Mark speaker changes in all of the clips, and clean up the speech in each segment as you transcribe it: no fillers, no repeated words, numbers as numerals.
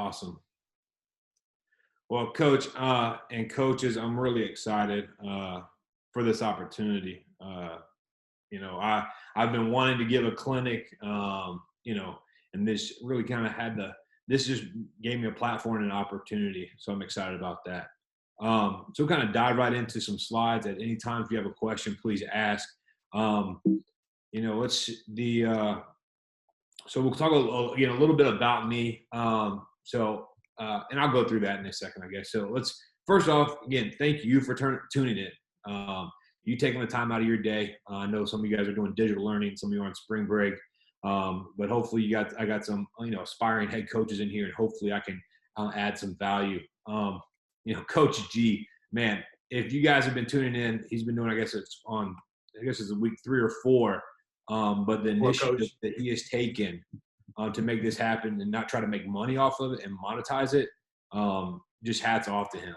Speaker 1: Awesome. Well, Coach and coaches, I'm really excited for this opportunity. I've been wanting to give a clinic, and this really kind of this just gave me a platform and an opportunity. So I'm excited about that. So kind of dive right into some slides. At any time, if you have a question, please ask. Um, let's the So we'll talk again a little bit about me. And I'll go through that in a second, I guess. So let's first off, again, thank you for tuning in. You taking the time out of your day. I know some of you guys are doing digital learning, some of you are on spring break, but hopefully I got some aspiring head coaches in here, and hopefully I can add some value. Coach G, man, if you guys have been tuning in, he's been doing, I guess it's week 3 or 4. But the initiative that he has taken to make this happen and not try to make money off of it and monetize it, just hats off to him.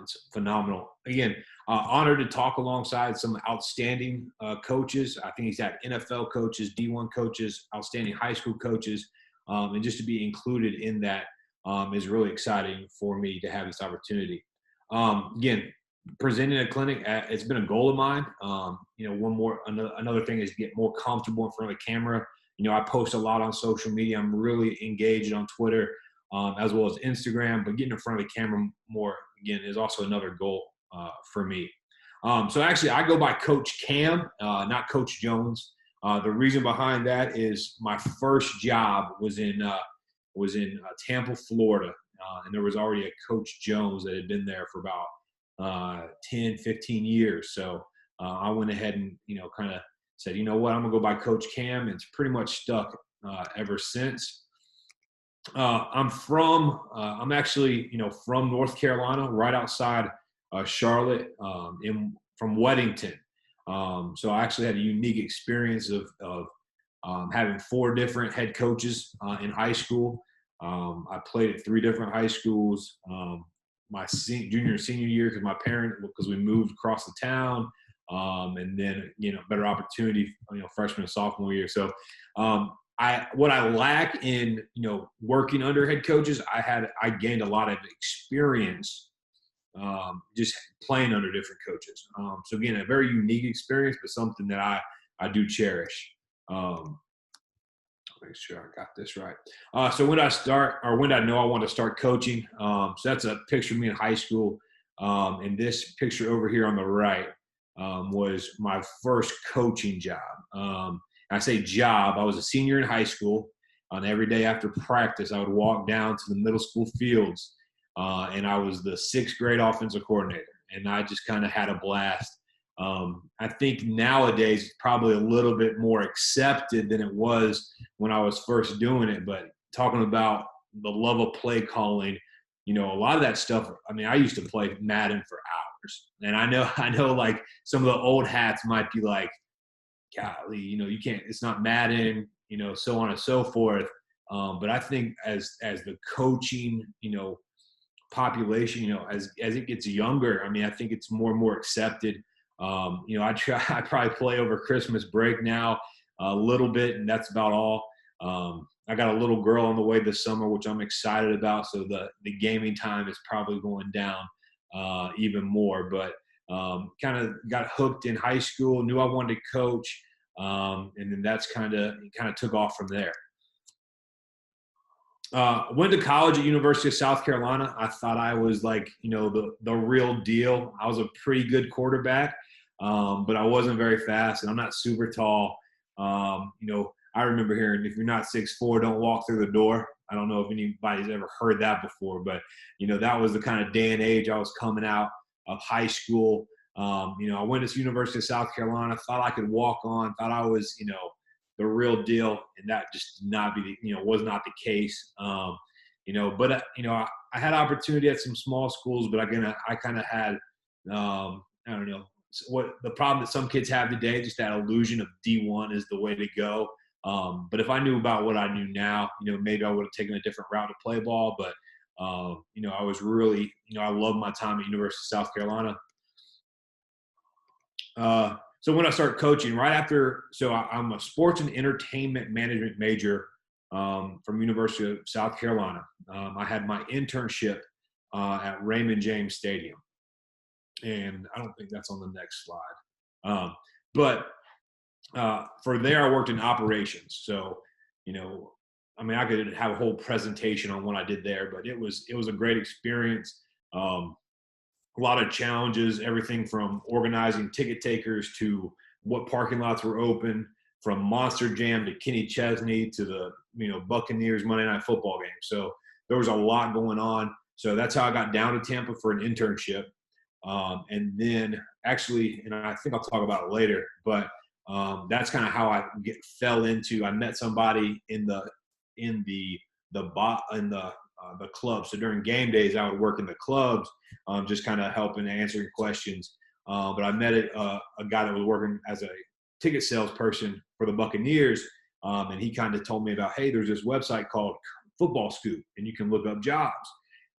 Speaker 1: It's phenomenal. Again, honored to talk alongside some outstanding coaches. I think he's had NFL coaches, D1 coaches, outstanding high school coaches, and just to be included in that is really exciting for me to have this opportunity. Again, presenting a clinic, it's been a goal of mine. Another thing is get more comfortable in front of the camera. I post a lot on social media. I'm really engaged on Twitter, as well as Instagram, but getting in front of the camera more, again, is also another goal for me. So actually I go by Coach Cam, not Coach Jones. The reason behind that is my first job was in Tampa, Florida. And there was already a Coach Jones that had been there for about 10, 15 years. So I went ahead and, kind of said, you know what, I'm going to go by Coach Cam. It's pretty much stuck ever since. I'm actually, from North Carolina, right outside Charlotte, from Weddington. So I actually had a unique experience of having 4 different head coaches in high school. I played at 3 different high schools. My junior and senior year, because we moved across the town, and then better opportunity, freshman and sophomore year. So what I lack in working under head coaches, I gained a lot of experience just playing under different coaches. So again, a very unique experience, but something that I do cherish. Make sure I got this right. So when did I know I want to start coaching? So that's a picture of me in high school. And this picture over here on the right was my first coaching job. I say job, I was a senior in high school. On every day after practice, I would walk down to the middle school fields, and I was the 6th grade offensive coordinator. And I just kind of had a blast. I think nowadays it's probably a little bit more accepted than it was when I was first doing it. But talking about the love of play calling, a lot of that stuff, I used to play Madden for hours. And I know like some of the old hats might be like, golly, you can't, it's not Madden, so on and so forth. But I think as the coaching, population, as it gets younger, I think it's more and more accepted. I probably play over Christmas break now a little bit, and that's about all. I got a little girl on the way this summer, which I'm excited about. So the gaming time is probably going down even more, but kind of got hooked in high school, knew I wanted to coach. And then that's kind of took off from there. Went to college at University of South Carolina. I thought I was like, the real deal. I was a pretty good quarterback, but I wasn't very fast, and I'm not super tall. I remember hearing, if you're not 6'4", don't walk through the door. I don't know if anybody's ever heard that before, but, that was the kind of day and age I was coming out of high school. I went to University of South Carolina, thought I could walk on, thought I was, the real deal, and that just did not be, was not the case. But I had opportunity at some small schools, but again, I kind of had, I don't know what the problem that some kids have today, just that illusion of D1 is the way to go. But if I knew about what I knew now, maybe I would have taken a different route to play ball. But, I was really, I loved my time at University of South Carolina. So when I started coaching, right after, I'm a sports and entertainment management major from University of South Carolina. I had my internship at Raymond James Stadium. And I don't think that's on the next slide. But for there, I worked in operations. So, I could have a whole presentation on what I did there, but it was a great experience. A lot of challenges, everything from organizing ticket takers to what parking lots were open, from Monster Jam to Kenny Chesney to the Buccaneers Monday Night Football game. So there was a lot going on. So that's how I got down to Tampa for an internship. And then actually, and I think I'll talk about it later, but that's kind of how I fell into. I met somebody in the club. So during game days, I would work in the clubs, just kind of helping answering questions. But I met a guy that was working as a ticket salesperson for the Buccaneers, and he kind of told me about, hey, there's this website called Football Scoop, and you can look up jobs.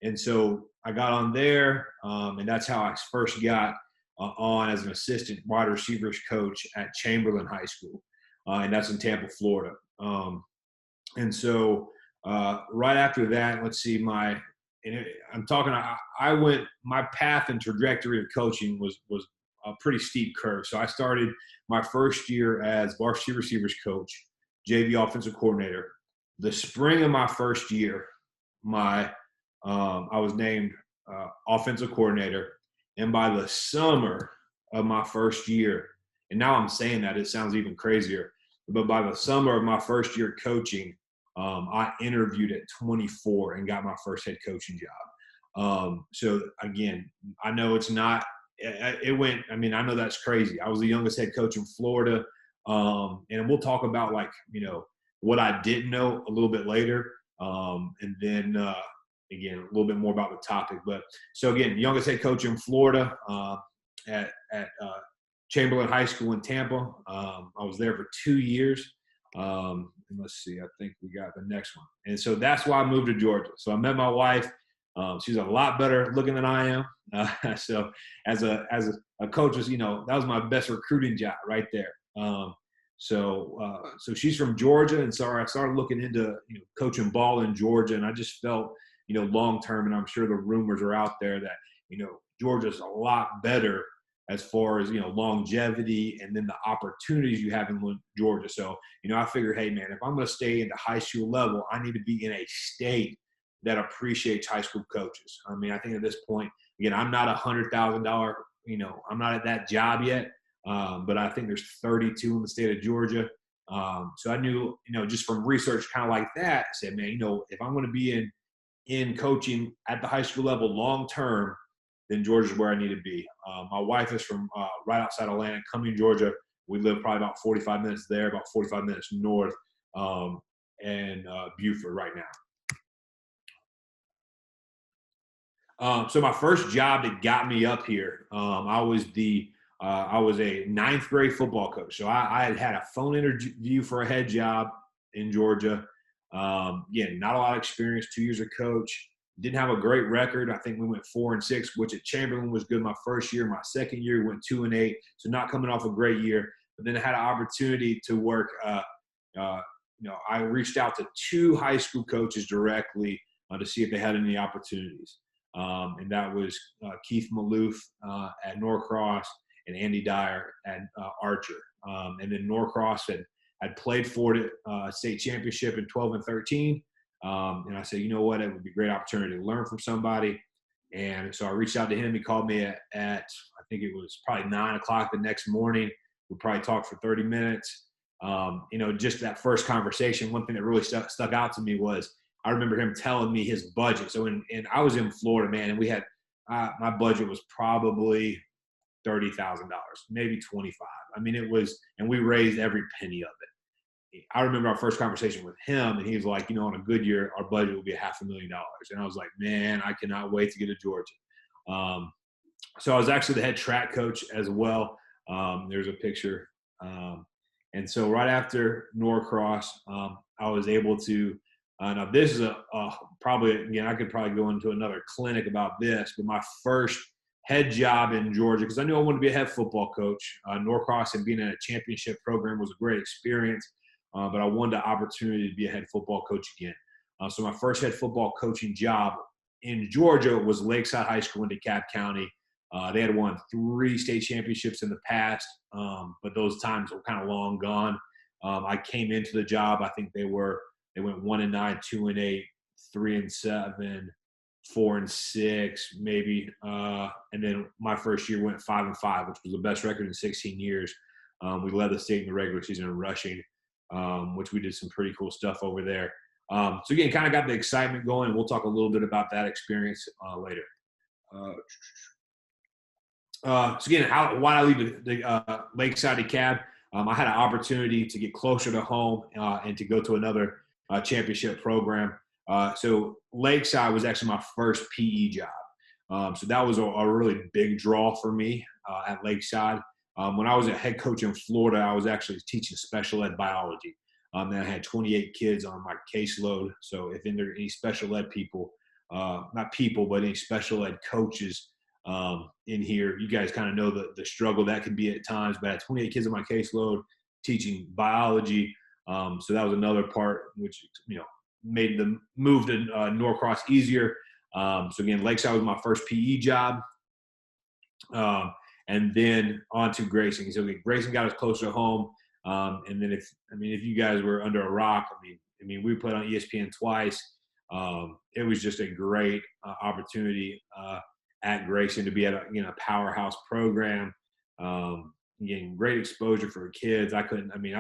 Speaker 1: And so I got on there, and that's how I first got on as an assistant wide receivers coach at Chamberlain High School, and that's in Tampa, Florida. And so right after that, let's see, my path and trajectory of coaching was a pretty steep curve. So I started my first year as varsity receivers coach, JV offensive coordinator. The spring of my first year, I was named offensive coordinator. And by the summer of my first year, and now I'm saying that, it sounds even crazier, but by the summer of my first year coaching, I interviewed at 24 and got my first head coaching job. So again, I know it's not, I know that's crazy. I was the youngest head coach in Florida. And we'll talk about what I didn't know a little bit later. And then, again, a little bit more about the topic. But so again, youngest head coach in Florida at Chamberlain High School in Tampa. I was there for 2 years. And let's see, I think we got the next one. And so that's why I moved to Georgia. So I met my wife. She's a lot better looking than I am. So as a coach, that was my best recruiting job right there. So she's from Georgia, and so I started looking into coaching ball in Georgia, and I just felt long term, and I'm sure the rumors are out there that Georgia's a lot better as far as longevity and then the opportunities you have in Georgia. So I figured, hey man, if I'm going to stay in the high school level, I need to be in a state that appreciates high school coaches. I mean, I think at this point, again, I'm not $100,000. I'm not at that job yet. But I think there's 32 in the state of Georgia. So I knew, just from research kind of like that, I said, man, if I'm going to be in coaching at the high school level long-term, then Georgia's where I need to be. My wife is from right outside Atlanta, Cumming, Georgia. We live probably about 45 minutes there, about 45 minutes north, and Buford right now. So my first job that got me up here, I was a ninth grade football coach. So I had a phone interview for a head job in Georgia. Again, not a lot of experience, 2 years of coach. Didn't have a great record. I think we went 4-6, which at Chamberlain was good my first year. My second year, we went 2-8. So not coming off a great year. But then I had an opportunity to work. I reached out to 2 high school coaches directly to see if they had any opportunities. And that was Keith Maloof at Norcross and Andy Dyer at Archer. And then Norcross had played for the state championship in 12 and 13. And I said, you know what, it would be a great opportunity to learn from somebody. And so I reached out to him. He called me at I think it was probably 9 o'clock the next morning. We probably talked for 30 minutes. Just that first conversation, one thing that really stuck out to me was I remember him telling me his budget. So and I was in Florida, man, and we had my budget was probably $30,000, maybe 25. I mean, it was, and we raised every penny of it. I remember our first conversation with him, and he was like, on a good year, our budget will be $500,000. And I was like, man, I cannot wait to get to Georgia. So I was actually the head track coach as well. There's a picture. And so right after Norcross, I was able to, now this is probably, again, I could probably go into another clinic about this, but my first head job in Georgia, because I knew I wanted to be a head football coach. Norcross and being in a championship program was a great experience. but I wanted the opportunity to be a head football coach again. So my first head football coaching job in Georgia was Lakeside High School in DeKalb County. They had won 3 state championships in the past, but those times were kind of long gone. I came into the job. I think they went 1-9, 2-8, 3-7, 4-6, maybe. And then my first year went 5-5, which was the best record in 16 years. We led the state in the regular season in rushing, which we did some pretty cool stuff over there. So again, kind of got the excitement going. We'll talk a little bit about that experience later. So again, why I leave the Lakeside DeKalb? I had an opportunity to get closer to home and to go to another championship program. So Lakeside was actually my first PE job. So that was a really big draw for me at Lakeside. When I was a head coach in Florida, I was actually teaching special ed biology. And I had 28 kids on my caseload. So if there are any special ed people, not people, but any special ed coaches in here, you guys kind of know the struggle that can be at times. But I had 28 kids on my caseload teaching biology. So that was another part which, made the move to Norcross easier. So again, Lakeside was my first PE job. And then on to Grayson. So Grayson got us closer to home. And then if you guys were under a rock, we put on ESPN twice. It was just a great opportunity at Grayson to be at a powerhouse program. Getting great exposure for kids. I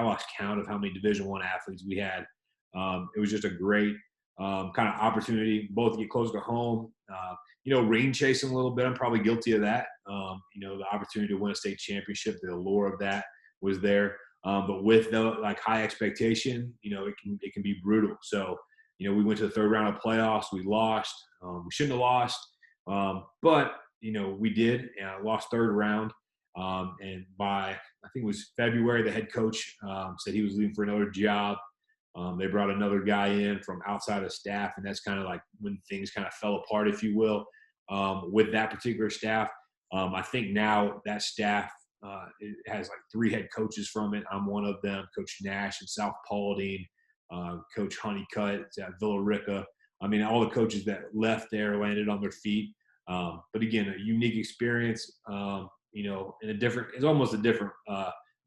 Speaker 1: lost count of how many Division I athletes we had. It was just a great kind of opportunity, both to get closer to home. Ring chasing a little bit. I'm probably guilty of that. The opportunity to win a state championship, the allure of that was there. But with the high expectation, it can be brutal. So, we went to the third round of playoffs. We lost. We shouldn't have lost. But we did. Lost third round. And by, I think it was February, the head coach said he was leaving for another job. They brought another guy in from outside of staff, and that's kind of like when things kind of fell apart, if you will, with that particular staff. I think now that staff it has 3 head coaches from it. I'm one of them, Coach Nash at South Paulding, Coach Honeycutt at Villa Rica. All the coaches that left there landed on their feet. But again, a unique experience, it's almost a different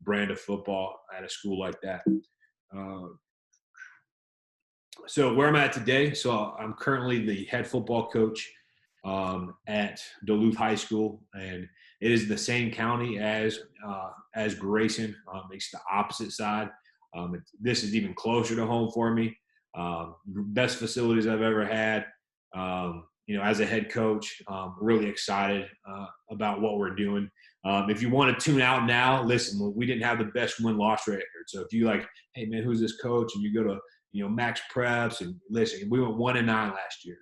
Speaker 1: brand of football at a school like that. So where I'm at today, so I'm currently the head football coach at Duluth High School, and it is the same county as Grayson. It's the opposite side. This is even closer to home for me. Best facilities I've ever had. As a head coach, really excited about what we're doing. If you want to tune out now, listen, we didn't have the best win-loss record. So if you hey man, who's this coach? And you go to Max Preps and listen, we went 1-9 last year.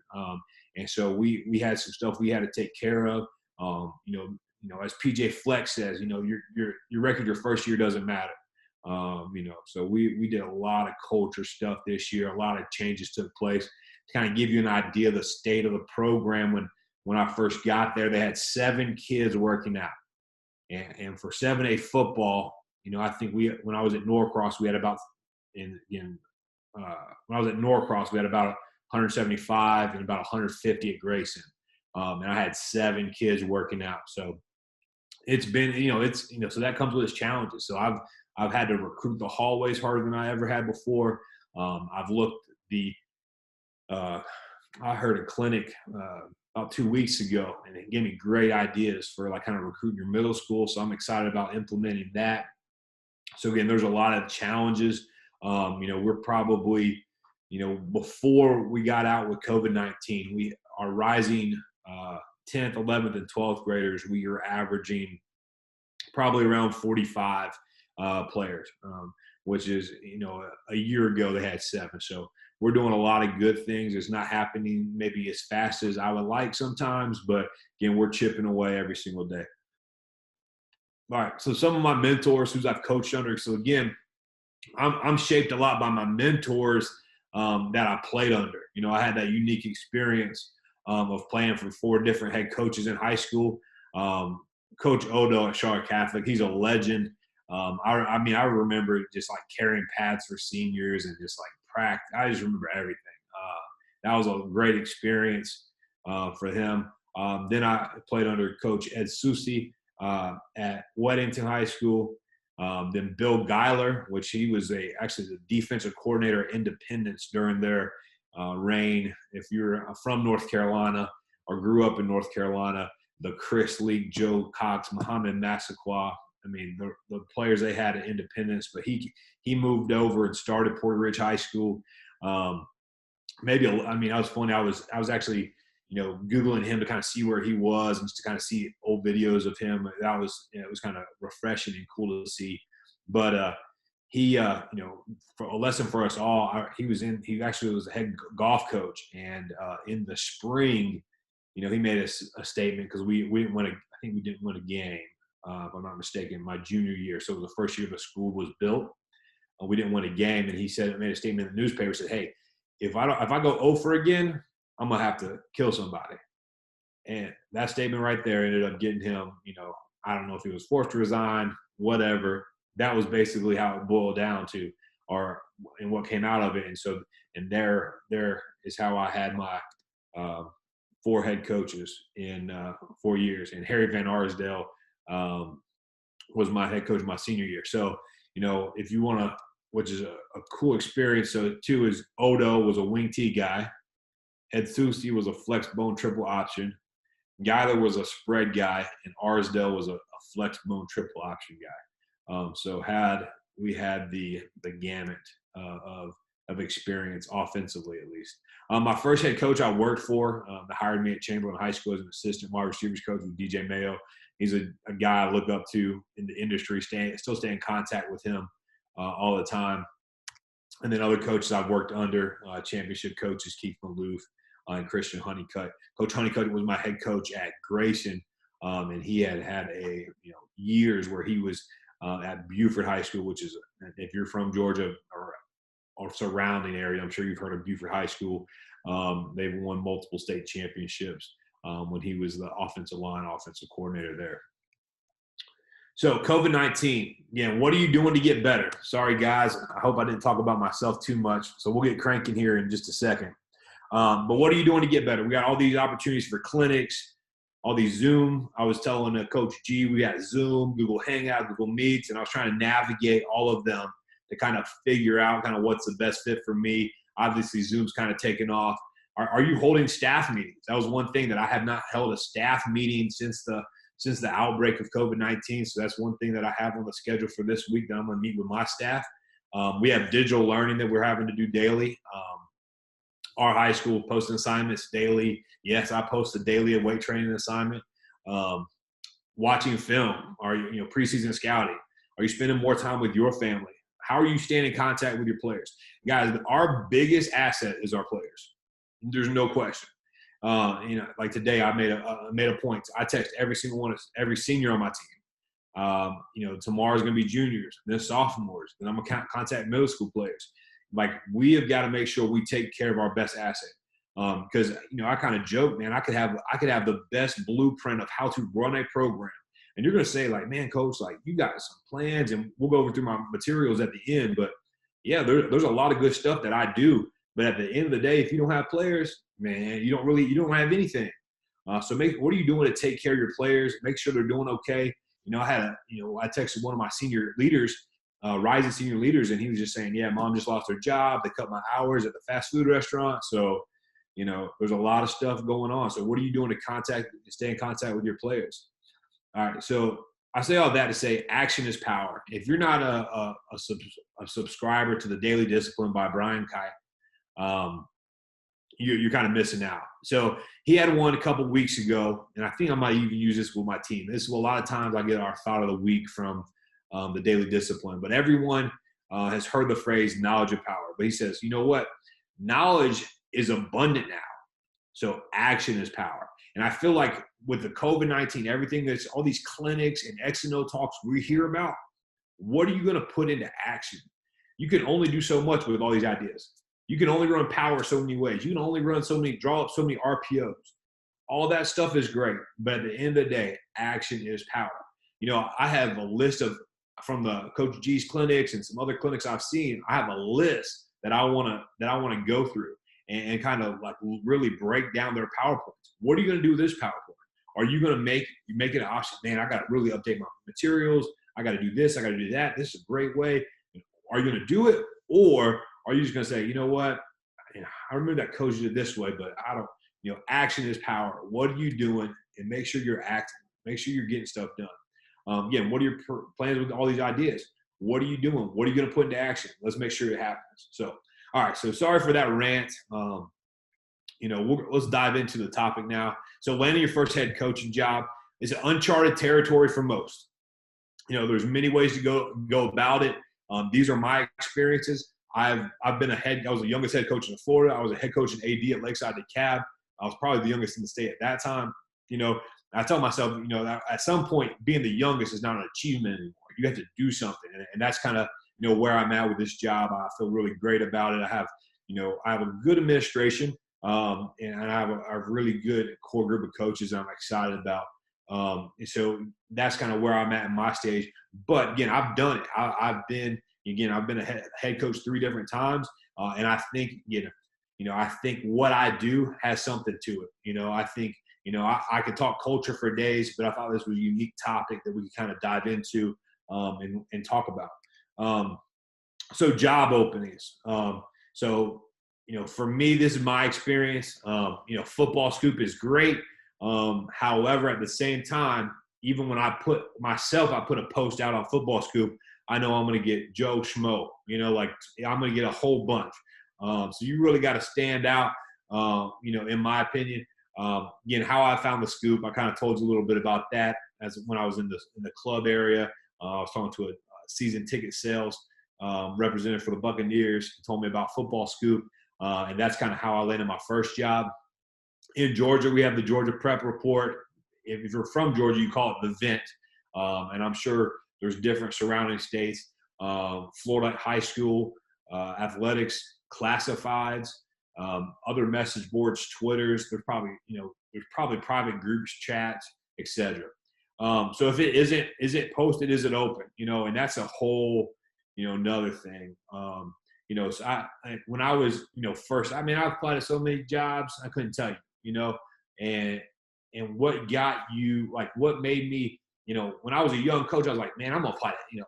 Speaker 1: And so we had some stuff we had to take care of. As PJ Flex says, your record your first year doesn't matter. So we did a lot of culture stuff this year. A lot of changes took place to kind of give you an idea of the state of the program. When I first got there, they had 7 kids working out. And for 7A football, I think when I was at Norcross, we had about when I was at Norcross, we had about 175 and about 150 at Grayson. And I had 7 kids working out. So it's been, so that comes with its challenges. So I've had to recruit the hallways harder than I ever had before. I've looked I heard a clinic about 2 weeks ago, and it gave me great ideas for kind of recruiting your middle school. So I'm excited about implementing that. So again, there's a lot of challenges. We're probably, before we got out with COVID-19, we are rising 10th, 11th, and 12th graders. We are averaging probably around 45 players, which is, a year ago they had 7. So we're doing a lot of good things. It's not happening maybe as fast as I would like sometimes, but again, we're chipping away every single day. All right, so some of my mentors who I've coached under. So again, I'm shaped a lot by my mentors that I played under. I had that unique experience of playing for 4 different head coaches in high school. Coach Odo at Charlotte Catholic, he's a legend. I mean, I remember just like carrying pads for seniors and just like practice. I just remember everything. That was a great experience for him. Then I played under Coach Ed Susi at Weddington High School. Then Bill Geiler, which he was actually the defensive coordinator at Independence during their reign. If you're from North Carolina or grew up in North Carolina, the Chris Leak, Joe Cox, Muhammad Massaquoi. I mean, the players they had at Independence, but he moved over and started Porter Ridge High School. I mean, I was funny. I was actually, Googling him to kind of see where he was and just to kind of see old videos of him. That was, it was kind of refreshing and cool to see. But he, for a lesson for us all, he actually was a head golf coach. And in the spring, he made a statement because we didn't win I think we didn't win a game, if I'm not mistaken, my junior year. So it was the first year the school was built. We didn't win a game. And he made a statement in the newspaper, said, hey, if I go 0 for again, I'm going to have to kill somebody. And that statement right there ended up getting him, I don't know if he was forced to resign, whatever. That was basically how it boiled down to, and what came out of it. And so, and there is how I had my 4 head coaches in 4 years. And Harry Van Arsdale was my head coach my senior year. So, if you want to, which is a cool experience. So, 2 is Odo was a wing T guy. Ed Susi was a flex bone triple option. Geiler was a spread guy, and Arsdale was a flex bone triple option guy. So we had the gamut of experience offensively, at least. My first head coach I worked for, that hired me at Chamberlain High School as an assistant wide receivers coach, was DJ Mayo. He's a guy I look up to in the industry. Still stay in contact with him all the time. And then other coaches I've worked under, championship coaches, Keith Maloof and Christian Honeycutt. Coach Honeycutt was my head coach at Grayson, and he had years where he was at Buford High School, which is, if you're from Georgia or surrounding area, I'm sure you've heard of Buford High School. They've won multiple state championships when he was the offensive coordinator there. So COVID-19, again, what are you doing to get better? Sorry, guys. I hope I didn't talk about myself too much. So we'll get cranking here in just a second. But what are you doing to get better? We got all these opportunities for clinics, all these Zoom. I was telling Coach G, we got Zoom, Google Hangout, Google Meets, and I was trying to navigate all of them to kind of figure out kind of what's the best fit for me. Obviously, Zoom's kind of taken off. Are you holding staff meetings? That was one thing that I have not held a staff meeting since the outbreak of COVID-19. So that's one thing that I have on the schedule for this week that I'm going to meet with my staff. We have digital learning that we're having to do daily. Our high school posting assignments daily. Yes, I post a daily weight training assignment. Watching film, preseason scouting. Are you spending more time with your family? How are you staying in contact with your players? Guys, our biggest asset is our players. There's no question. Like today, I made a point. I text every senior on my team. Tomorrow's going to be juniors, then sophomores. Then I'm going to contact middle school players. Like, we have got to make sure we take care of our best asset. Because I kind of joke, man. I could have the best blueprint of how to run a program, and you're going to say, like, man, coach, like, you got some plans, and we'll go over through my materials at the end. But yeah, there's a lot of good stuff that I do. But at the end of the day, if you don't have players, man, you don't have anything. So what are you doing to take care of your players? Make sure they're doing okay. I texted one of my senior leaders, rising senior leaders, and he was just saying, yeah, mom just lost her job. They cut my hours at the fast food restaurant. So, there's a lot of stuff going on. So what are you doing to stay in contact with your players? All right. So I say all that to say action is power. If you're not a subscriber to the Daily Discipline by Brian Kite, you're kind of missing out. So he had one a couple weeks ago, and I think I might even use this with my team. This is a lot of times I get our thought of the week from the Daily Discipline, but everyone has heard the phrase knowledge of power. But he says, you know what? Knowledge is abundant now. So action is power. And I feel like with the COVID-19, everything that's all these clinics and X and O talks we hear about, what are you going to put into action? You can only do so much with all these ideas. You can only run power so many ways. You can only draw up so many RPOs. All that stuff is great. But at the end of the day, action is power. I have a list of from the Coach G's clinics and some other clinics I've seen, I have a list that I want to go through and kind of like really break down their PowerPoints. What are you going to do with this PowerPoint? Are you going to make it an option? Man, I got to really update my materials. I got to do this. I got to do that. This is a great way. Are you going to do it? Or are you just going to say, you know what? I remember that coach did it this way, but I don't, action is power. What are you doing? And make sure you're acting. Make sure you're getting stuff done. Again, what are your plans with all these ideas? What are you doing? What are you going to put into action? Let's make sure it happens. So, all right. So sorry for that rant. Let's dive into the topic now. So landing your first head coaching job is an uncharted territory for most. There's many ways to go about it. These are my experiences. I was the youngest head coach in Florida. I was a head coach and AD at Lakeside at Cab. I was probably the youngest in the state at that time. I tell myself, at some point being the youngest is not an achievement anymore. You have to do something. And that's kind of, where I'm at with this job. I feel really great about it. I have a good administration. And I have a really good core group of coaches I'm excited about. And so that's kind of where I'm at in my stage. But again, I've done it. I've been a head coach 3 different times. And I think, I think what I do has something to it. I think, I could talk culture for days, but I thought this was a unique topic that we could kind of dive into and talk about. So job openings. For me, this is my experience. Football Scoop is great. However, at the same time, even when I put a post out on Football Scoop, I know I'm going to get Joe Schmo, I'm going to get a whole bunch. So you really got to stand out, in my opinion. Again, how I found the scoop, I kind of told you a little bit about that as when I was in the club area. I was talking to a season ticket sales representative for the Buccaneers. He told me about Football Scoop. And that's kind of how I landed my first job. In Georgia, we have the Georgia Prep Report. If you're from Georgia, you call it the Vent. And I'm sure there's different surrounding states. Florida high school, athletics, classifieds, other message boards, Twitters. There's probably private groups, chats, etc. So if it isn't posted, is it open? And that's a whole, another thing. So when I was, first, I applied to so many jobs, I couldn't tell you, and what got you, what made me, when I was a young coach, I was like, man, I'm going to apply to,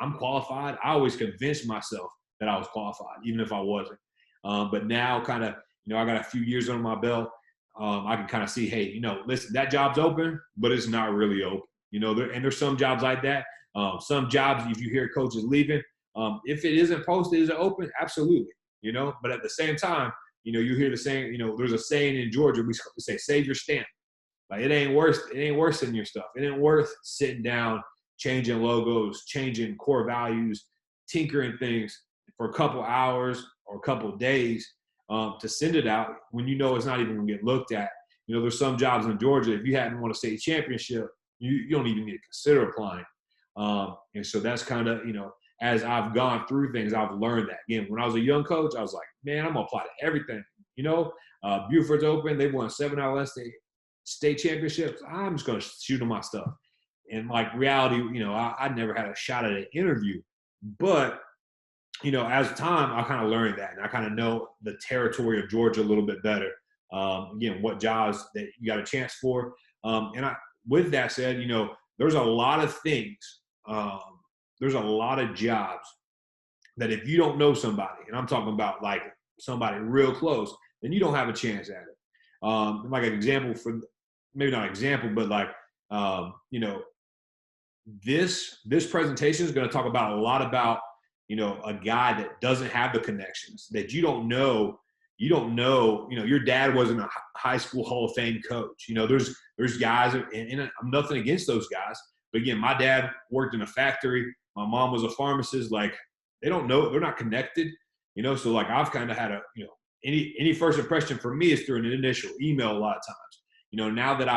Speaker 1: I'm qualified. I always convinced myself that I was qualified, even if I wasn't. But now kind of, I got a few years under my belt. I can kind of see, hey, listen, that job's open, but it's not really open, and there's some jobs like that. Some jobs, if you hear coaches leaving, if it isn't posted, is it open? Absolutely. But at the same time, you hear the saying, there's a saying in Georgia, we say, save your stamp. Like it ain't worse than your stuff. It ain't worth sitting down, changing logos, changing core values, tinkering things for a couple hours or a couple of days to send it out when it's not even going to get looked at. There's some jobs in Georgia, if you hadn't won a state championship, you don't even need to consider applying. And so that's kind of, as I've gone through things, I've learned that. Again, when I was a young coach, I was like, man, I'm going to apply to everything. Buford's open. They won 7 out of state championships. I'm just going to shoot on my stuff. And reality, I never had a shot at an interview. But, as time, I kind of learned that. And I kind of know the territory of Georgia a little bit better. Again, what jobs that you got a chance for. With that said, there's a lot of things. There's a lot of jobs that if you don't know somebody, and I'm talking about somebody real close, then you don't have a chance at it. An example maybe not an example, but this presentation is going to talk about a lot about, a guy that doesn't have the connections that you don't know, your dad wasn't a high school Hall of Fame coach. There's guys, and I'm nothing against those guys, but again, my dad worked in a factory. My mom was a pharmacist. They don't know, they're not connected, so I've kind of had any first impression for me is through an initial email a lot of times. Now that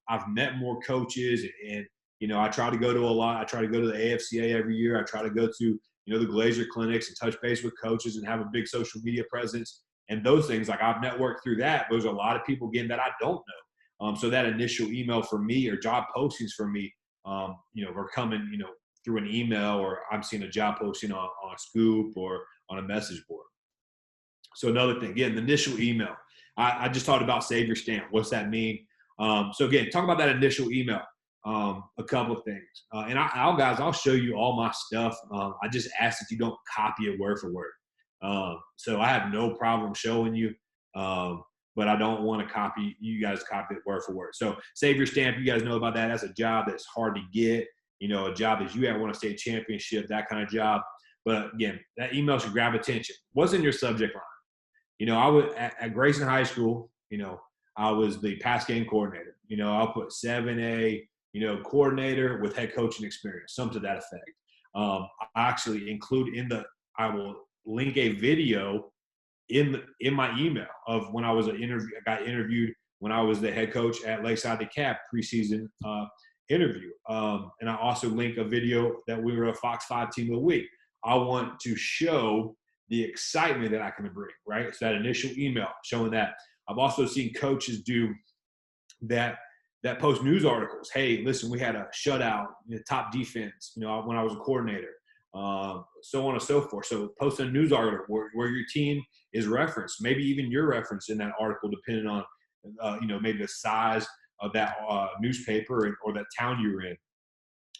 Speaker 1: I've met more coaches and I try to go to a lot. I try to go to the AFCA every year. I try to go to, the Glazier clinics and touch base with coaches and have a big social media presence and those things. I've networked through that. There's a lot of people, again, that I don't know. So that initial email for me or job postings for me, are coming, through an email, or I'm seeing a job posting on a Scoop or on a message board. So another thing, again, the initial email. I just talked about save your stamp. What's that mean? So again, talk about that initial email. A couple of things. And I'll show you all my stuff. I just ask that you don't copy it word for word. So I have no problem showing you, but I don't want to copy it word for word. So save your stamp. You guys know about that. That's a job that's hard to get. A job that you want to state championship, that kind of job. But again, that email should grab attention. What's in your subject line? I was at Grayson High School. I was the pass game coordinator. I'll put 7A, coordinator with head coaching experience, something to that effect. I actually I will link a video in my email of when I was I got interviewed when I was the head coach at Lakeside the Chap preseason interview. And I also link a video that we were a Fox 5 team of the week. I want to show the excitement that I can bring, right? So that initial email showing that. I've also seen coaches do that post news articles. Hey, listen, we had a shutout, top defense, when I was a coordinator, so on and so forth. So post a news article where your team is referenced, maybe even your reference in that article, depending on, maybe the size of that newspaper or that town you're in.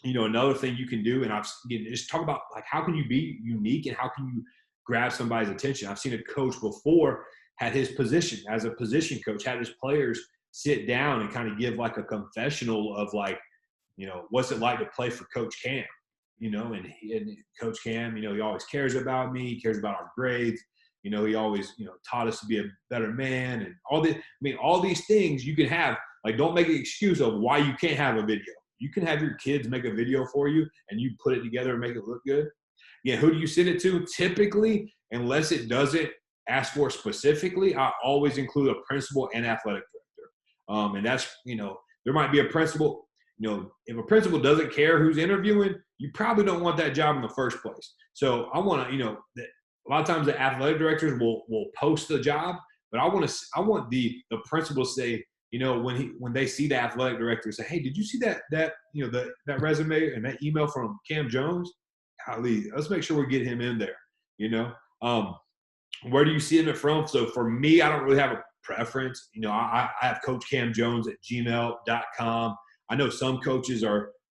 Speaker 1: Another thing you can do, and just talk about like how can you be unique and how can you grab somebody's attention. I've seen a coach before had his position as a position coach, had his players sit down and kind of give like a confessional of like, what's it like to play for Coach Cam, and Coach Cam, he always cares about me, he cares about our grades. He always, taught us to be a better man and all these things you can have. Like, don't make an excuse of why you can't have a video. You can have your kids make a video for you and you put it together and make it look good. Yeah, who do you send it to? Typically, unless it doesn't ask for specifically, I always include a principal and athletic director. And that's, there might be a principal, if a principal doesn't care who's interviewing, you probably don't want that job in the first place. So I want to, a lot of times the athletic directors will post the job, but I want the principal to say, when they see the athletic director say, hey, did you see that resume and that email from Cam Jones? Golly, let's make sure we get him in there, Where do you see him from? So for me, I don't really have a preference. I have Coach Cam Jones at gmail.com. I know some coaches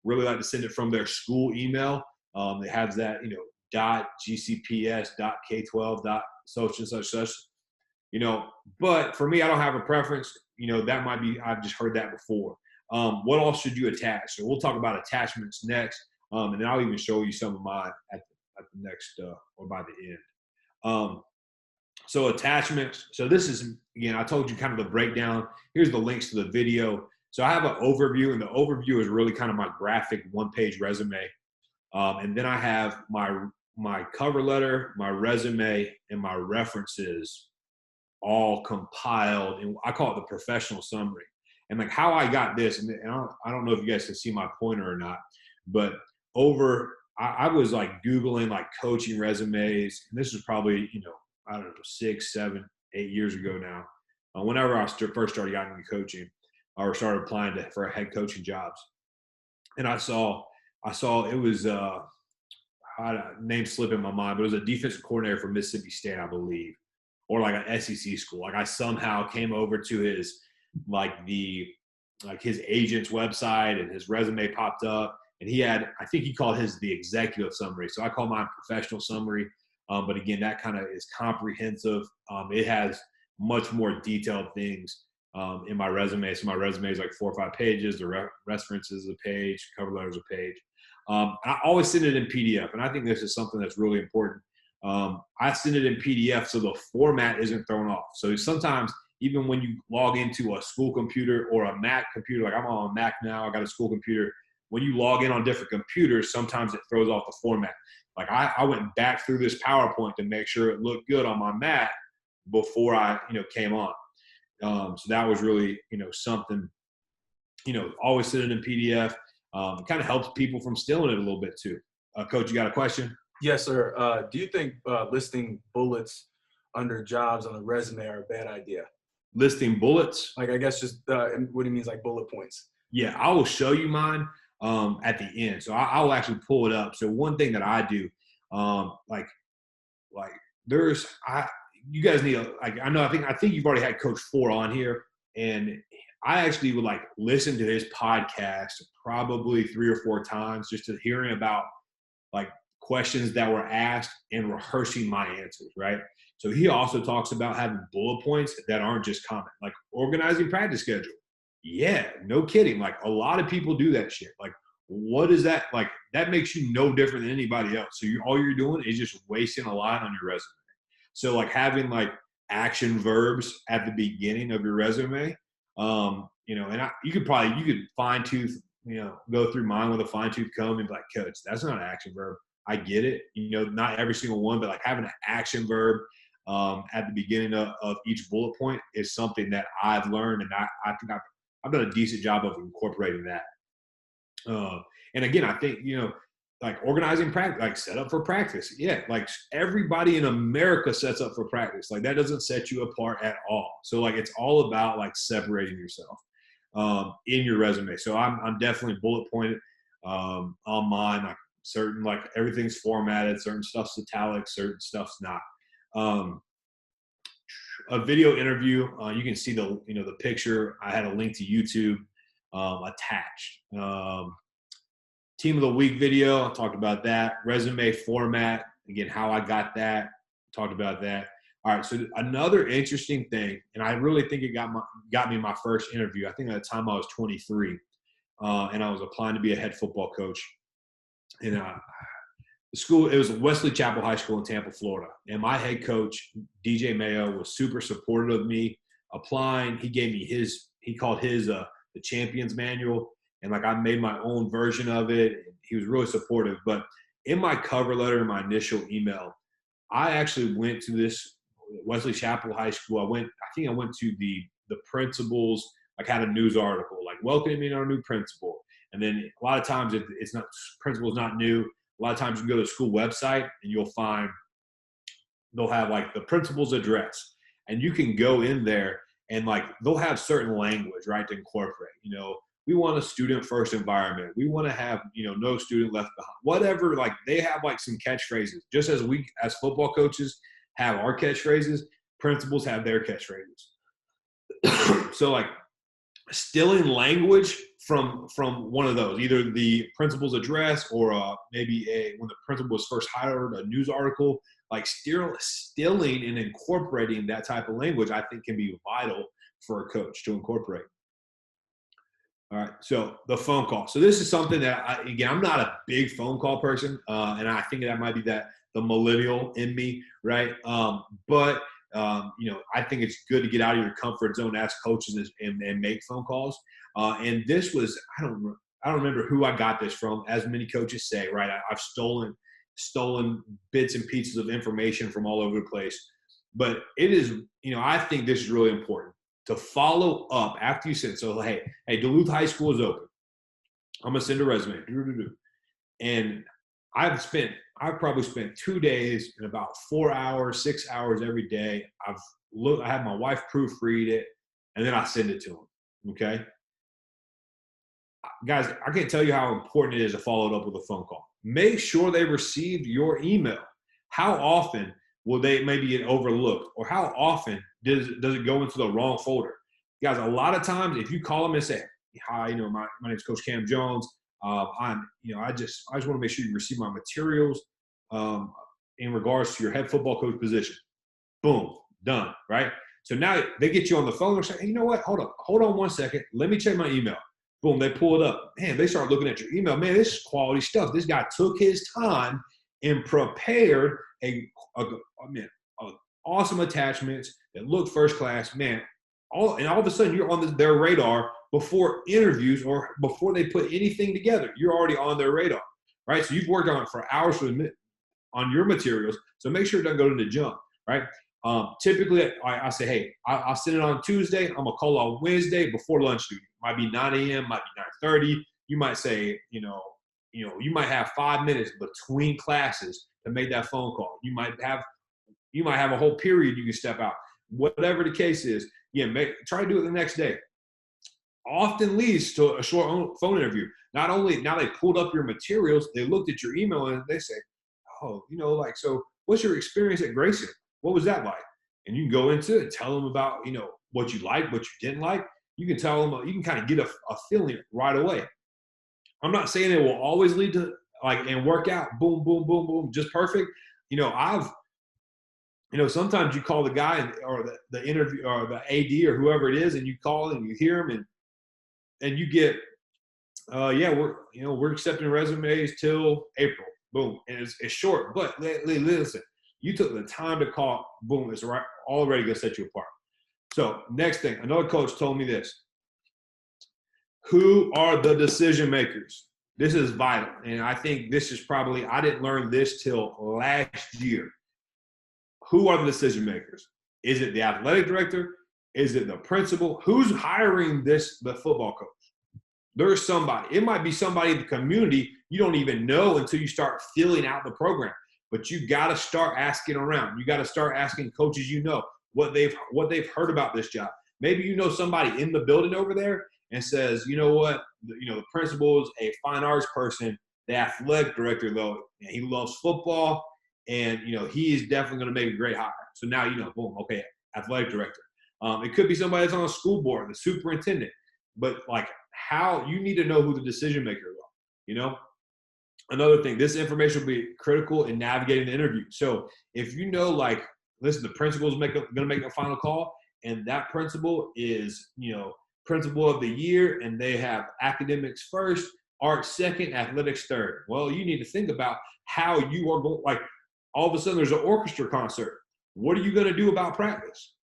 Speaker 1: really like to send it from their school email. It has that, .gcps.k12. Such and such. But for me, I don't have a preference. That might be, I've just heard that before. What else should you attach? So we'll talk about attachments next. And then I'll even show you some of mine at the next or by the end. So attachments. So this is, again, I told you kind of the breakdown. Here's the links to the video. So I have an overview, and the overview is really kind of my graphic one-page resume. And then I have my cover letter, my resume, and my references all compiled. And I call it the professional summary. And like how I got this, and I don't know if you guys can see my pointer or not, but I was like Googling like coaching resumes. And this is probably, I don't know, 6, 7, 8 years ago now. Whenever I first started getting into coaching or started applying for head coaching jobs. And I saw it was, name slipping my mind, but it was a defensive coordinator for Mississippi State, I believe, or like an SEC school. Like I somehow came over to his, his agent's website and his resume popped up. And I think he called his the executive summary. So I call mine professional summary. But again, that kind of is comprehensive. It has much more detailed things in my resume. So my resume is like 4 or 5 pages. The references a page, cover letters a page. I always send it in PDF. And I think this is something that's really important. I send it in PDF so the format isn't thrown off. So sometimes even when you log into a school computer or a Mac computer, like I'm on a Mac now, I got a school computer. When you log in on different computers, sometimes it throws off the format. Like I went back through this PowerPoint to make sure it looked good on my Mac before I, came on. So that was really, something, always send it in PDF. Kind of helps people from stealing it a little bit too. Coach, you got a question?
Speaker 2: Yes, sir. Do you think listing bullets under jobs on the resume are a bad idea?
Speaker 1: Listing bullets?
Speaker 2: Like, I guess just what he means, like bullet points.
Speaker 1: Yeah, I will show you mine. at the end. So I'll actually pull it up. So one thing that I do, like there's you guys need I think you've already had Coach Four on here, and I actually would like listen to his podcast probably 3 or 4 times just to hearing about like questions that were asked and rehearsing my answers, right? So he also talks about having bullet points that aren't just comment, like organizing practice schedule. Yeah, no kidding. Like a lot of people do that shit. Like, what is that? Like, that makes you no different than anybody else. So all you're doing is just wasting a line on your resume. So like having like action verbs at the beginning of your resume, and you could fine tooth, go through mine with a fine tooth comb and be like, Coach, that's not an action verb. I get it. Not every single one, but like having an action verb at the beginning of each bullet point is something that I've learned, and I think I've done a decent job of incorporating that. And again, I think, like organizing practice, like set up for practice. Yeah, like everybody in America sets up for practice. Like that doesn't set you apart at all. So like it's all about like separating yourself in your resume. So I'm definitely bullet pointed on mine. Like certain, like everything's formatted, certain stuff's italics, certain stuff's not. A video interview, you can see the picture. I had a link to YouTube attached. Team of the week video, I talked about that. Resume format, again, how I got that, talked about that. All right, so another interesting thing, and I really think it got me my first interview. I think at the time I was 23, and I was applying to be a head football coach. And the school, it was Wesley Chapel High School in Tampa, Florida. And my head coach, DJ Mayo, was super supportive of me applying. He gave me he called his the Champions Manual. And like I made my own version of it. He was really supportive. But in my cover letter, in my initial email, I actually went to this Wesley Chapel High School. I think I went to the principals, like had a news article, like welcoming our new principal. And then a lot of times it's not, principal's not new. A lot of times you can go to the school website and you'll find they'll have like the principal's address. And you can go in there and like they'll have certain language, right, to incorporate. We want a student-first environment. We want to have, no student left behind. Whatever, like they have like some catchphrases. Just as we, as football coaches, have our catchphrases, principals have their catchphrases. So like stealing language from one of those, either the principal's address or maybe when the principal was first hired, a news article, like stealing and incorporating that type of language, I think can be vital for a coach to incorporate. All right, so the phone call. So this is something that, I'm not a big phone call person, and I think that might be the millennial in me, right? But I think it's good to get out of your comfort zone, ask coaches, and make phone calls. And this was, I don't remember who I got this from. As many coaches say, right? I've stolen bits and pieces of information from all over the place. But it is, I think this is really important to follow up after you send. So, hey, Duluth High School is open. I'm going to send a resume. And I've probably spent 2 days and about 4 hours, 6 hours every day. I have my wife proofread it, and then I send it to them. Okay. Guys, I can't tell you how important it is to follow it up with a phone call. Make sure they received your email. How often will they maybe get overlooked, or how often does it go into the wrong folder? Guys, a lot of times if you call them and say, hi, my name is Coach Cam Jones. I just want to make sure you receive my materials in regards to your head football coach position. Boom, done, right? So now they get you on the phone and say, hey, you know what? Hold on 1 second. Let me check my email. Boom, they pull it up. Man, they start looking at your email. Man, this is quality stuff. This guy took his time and prepared awesome attachments that look first class. Man, all of a sudden you're on their radar before interviews or before they put anything together. You're already on their radar, right? So you've worked on it for hours on your materials. So make sure it doesn't go to the junk, right? Typically, I say, hey, I'll send it on Tuesday. I'm going to call on Wednesday before lunch duty. Might be 9 a.m., might be 9:30. You might say, you might have 5 minutes between classes to make that phone call. You might have a whole period you can step out. Whatever the case is, try to do it the next day. often leads to a short phone interview. Not only now they pulled up your materials, they looked at your email and they say, oh, like, so what's your experience at Grayson? What was that like? And you can go into it and tell them about, what you like, what you didn't like. You can tell them, you can kind of get a feeling right away. I'm not saying it will always lead to and work out, boom, boom, boom, boom, just perfect. Sometimes you call the guy or the interview or the AD or whoever it is, and you call and you hear him and you get, yeah, we're accepting resumes till April. Boom. And it's short, but listen, you took the time to call, boom, it's right, already going to set you apart. So next thing, another coach told me this. Who are the decision makers? This is vital. And I think this is probably, I didn't learn this till last year. Who are the decision makers? Is it the athletic director? Is it the principal? Who's hiring the football coach? There's somebody. It might be somebody in the community you don't even know until you start filling out the program. But you got to start asking around. You got to start asking coaches what they've heard about this job. Maybe you know somebody in the building over there and says, you know what, the principal is a fine arts person. The athletic director, though, he loves football, and he is definitely going to make a great hire. So now boom, okay, athletic director. It could be somebody that's on a school board, the superintendent. But how you need to know who the decision makers are. Another thing, this information will be critical in navigating the interview. So if listen, the principal is going to make a final call, and that principal is principal of the year, and they have academics first, art second, athletics third. Well, you need to think about how you are going. All of a sudden, there's an orchestra concert. What are you going to do about practice?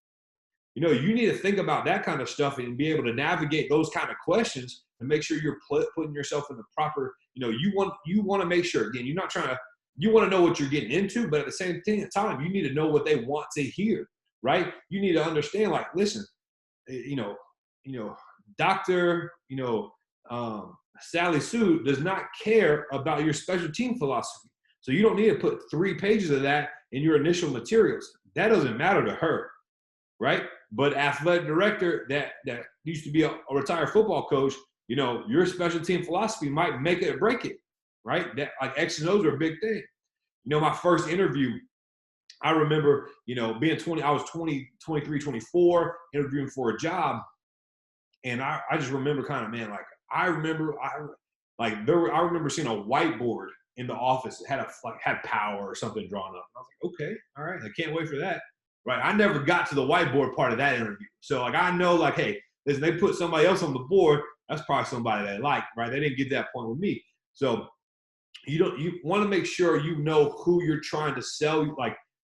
Speaker 1: You need to think about that kind of stuff and be able to navigate those kind of questions and make sure you're putting yourself in the proper, you want to make sure, again, you're not trying to, you want to know what you're getting into, but at the same time, you need to know what they want to hear, right? You need to understand, listen, Dr. Sally Sue does not care about your special team philosophy. So you don't need to put 3 pages of that in your initial materials. That doesn't matter to her, right? But athletic director that used to be a retired football coach, your special team philosophy might make it or break it, right? That X and O's are a big thing. My first interview, I remember, being 20, I was 20, 23, 24, interviewing for a job. And I just remember I remember seeing a whiteboard in the office that had power or something drawn up. I was like, okay, all right, I can't wait for that. Right, I never got to the whiteboard part of that interview. So I know hey, listen, they put somebody else on the board. That's probably somebody they like, right? They didn't get that point with me. So you want to make sure you know who you're trying to sell,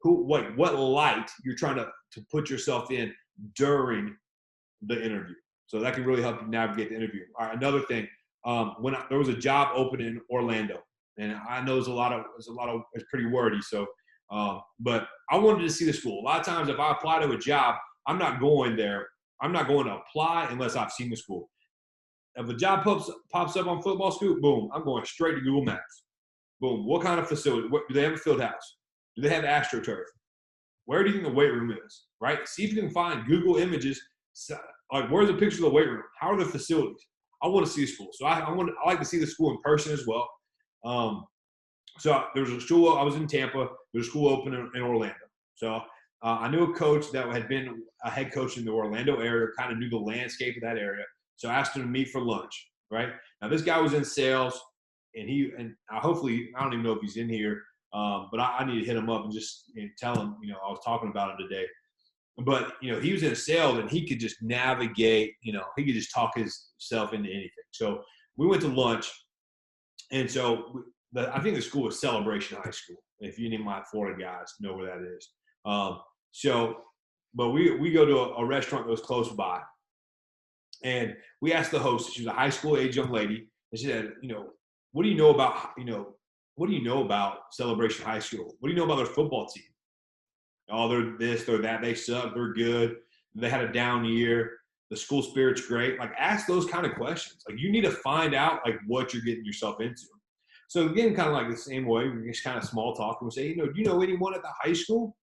Speaker 1: what light you're trying to put yourself in during the interview. So that can really help you navigate the interview. All right, another thing, there was a job open in Orlando, and I know it's pretty wordy. So, but I wanted to see the school. A lot of times, if I apply to a job, I'm not going there. I'm not going to apply unless I've seen the school. If a job pops up on Football Scoop, boom, I'm going straight to Google Maps. Boom, what kind of facility? Do they have a field house? Do they have AstroTurf? Where do you think the weight room is, right? See if you can find Google images. Where's the picture of the weight room? How are the facilities? I want to see the school. So I like to see the school in person as well. So there was a school, I was in Tampa. There's a school open in Orlando. So I knew a coach that had been a head coach in the Orlando area, kind of knew the landscape of that area. So I asked him to meet for lunch, right? Now this guy was in sales, and hopefully, I don't even know if he's in here, but I need to hit him up and just tell him, I was talking about him today. But, he was in sales, and he could just navigate, he could just talk himself into anything. So we went to lunch, and so I think the school was Celebration High School. If any of my Florida guys know where that is. But we go to a restaurant that was close by, and we asked the host. She was a high school age young lady, and she said, what do you know about Celebration High School? What do you know about their football team? Oh, they're this, they're that, they suck, they're good. They had a down year. The school spirit's great. Ask those kind of questions. You need to find out what you're getting yourself into. So again, kind of the same way, we just kind of small talk and we say, do you know anyone at the high school?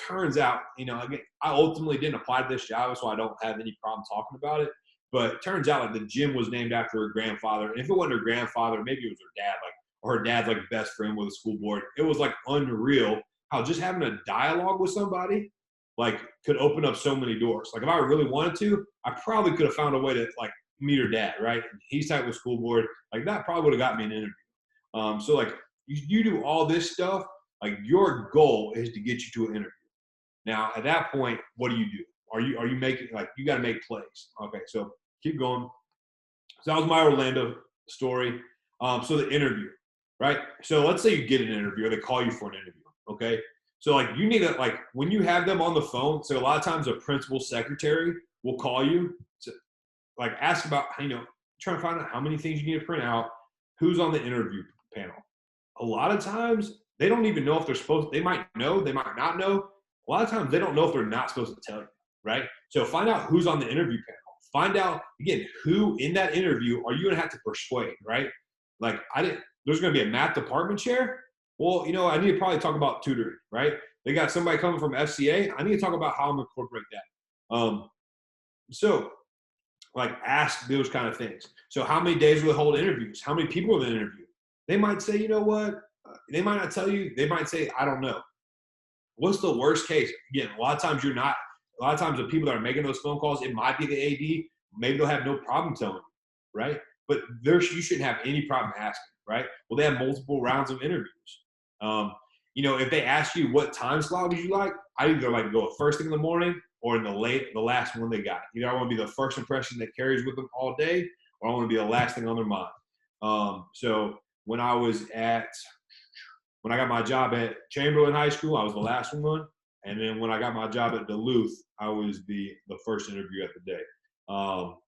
Speaker 1: Turns out, again, I ultimately didn't apply to this job, so I don't have any problem talking about it. But it turns out like the gym was named after her grandfather. And if it wasn't her grandfather, maybe it was her dad, like, or her dad's like best friend with the school board. It was like unreal how just having a dialogue with somebody like could open up so many doors. Like if I really wanted to, I probably could have found a way to like meet her dad, right? He's tight with school board. Like that probably would have got me an interview. So like you do all this stuff, like your goal is to get you to an interview. Now at that point, what do? Are you making like you got to make plays? Okay, so keep going. So that was my Orlando story. So the interview, right? So let's say you get an interview or they call you for an interview. Okay. So like you need to like when you have them on the phone. So a lot of times a principal secretary will call you to like ask about trying to find out how many things you need to print out, who's on the interview panel. A lot of times they don't even know if they're supposed. They might know, they might not know. A lot of times they don't know if they're not supposed to tell you, right? So find out who's on the interview panel. Find out again who in that interview are you going to have to persuade, right? Like there's going to be a math department chair. Well, I need to probably talk about tutoring, right? They got somebody coming from FCA. I need to talk about how I'm going to incorporate that. So like ask those kind of things. So how many days will they hold interviews? How many people will they interview? They might say, you know what? They might not tell you. They might say, I don't know. What's the worst case? Again, a lot of times the people that are making those phone calls, it might be the AD. Maybe they'll have no problem telling you, right? But you shouldn't have any problem asking, right? Well, they have multiple rounds of interviews. If they ask you what time slot would you like, I either like go first thing in the morning or in the last one they got. Either I want to be the first impression that carries with them all day, or I want to be the last thing on their mind. So when I got my job at Chamberlain High School, I was the last one. And then when I got my job at Duluth, I was the first interview at the day.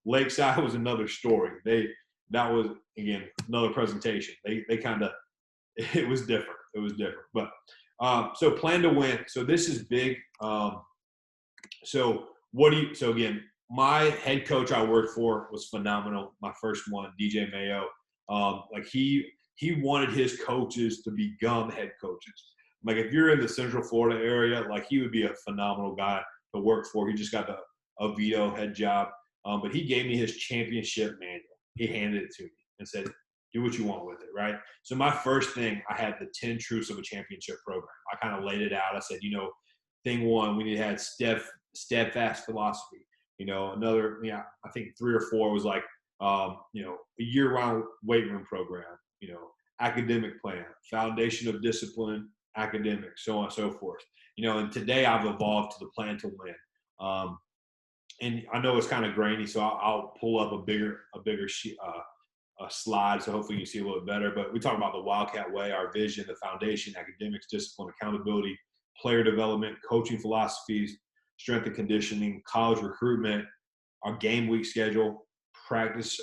Speaker 1: Lakeside was another story. That was, again, another presentation. They kind of, it was different. It was different. But so plan to win. So this is big. So again, my head coach I worked for was phenomenal. My first one, DJ Mayo. Like he wanted his coaches to become head coaches. Like if you're in the Central Florida area, like he would be a phenomenal guy to work for. He just got a veto head job. But he gave me his championship manual. He handed it to me and said, do what you want with it, right? So my first thing, I had the 10 truths of a championship program. I kind of laid it out. I said, thing one, we need to have steadfast philosophy. Another, I think 3 or 4 was like, a year-round weight room program, academic plan, foundation of discipline, academics, so on and so forth. And today I've evolved to the plan to win. And I know it's kind of grainy, so I'll pull up a bigger slide, so hopefully you see a little bit better. But we talk about the Wildcat Way, our vision, the foundation, academics, discipline, accountability, player development, coaching philosophies, strength and conditioning, college recruitment, our game week schedule, practice,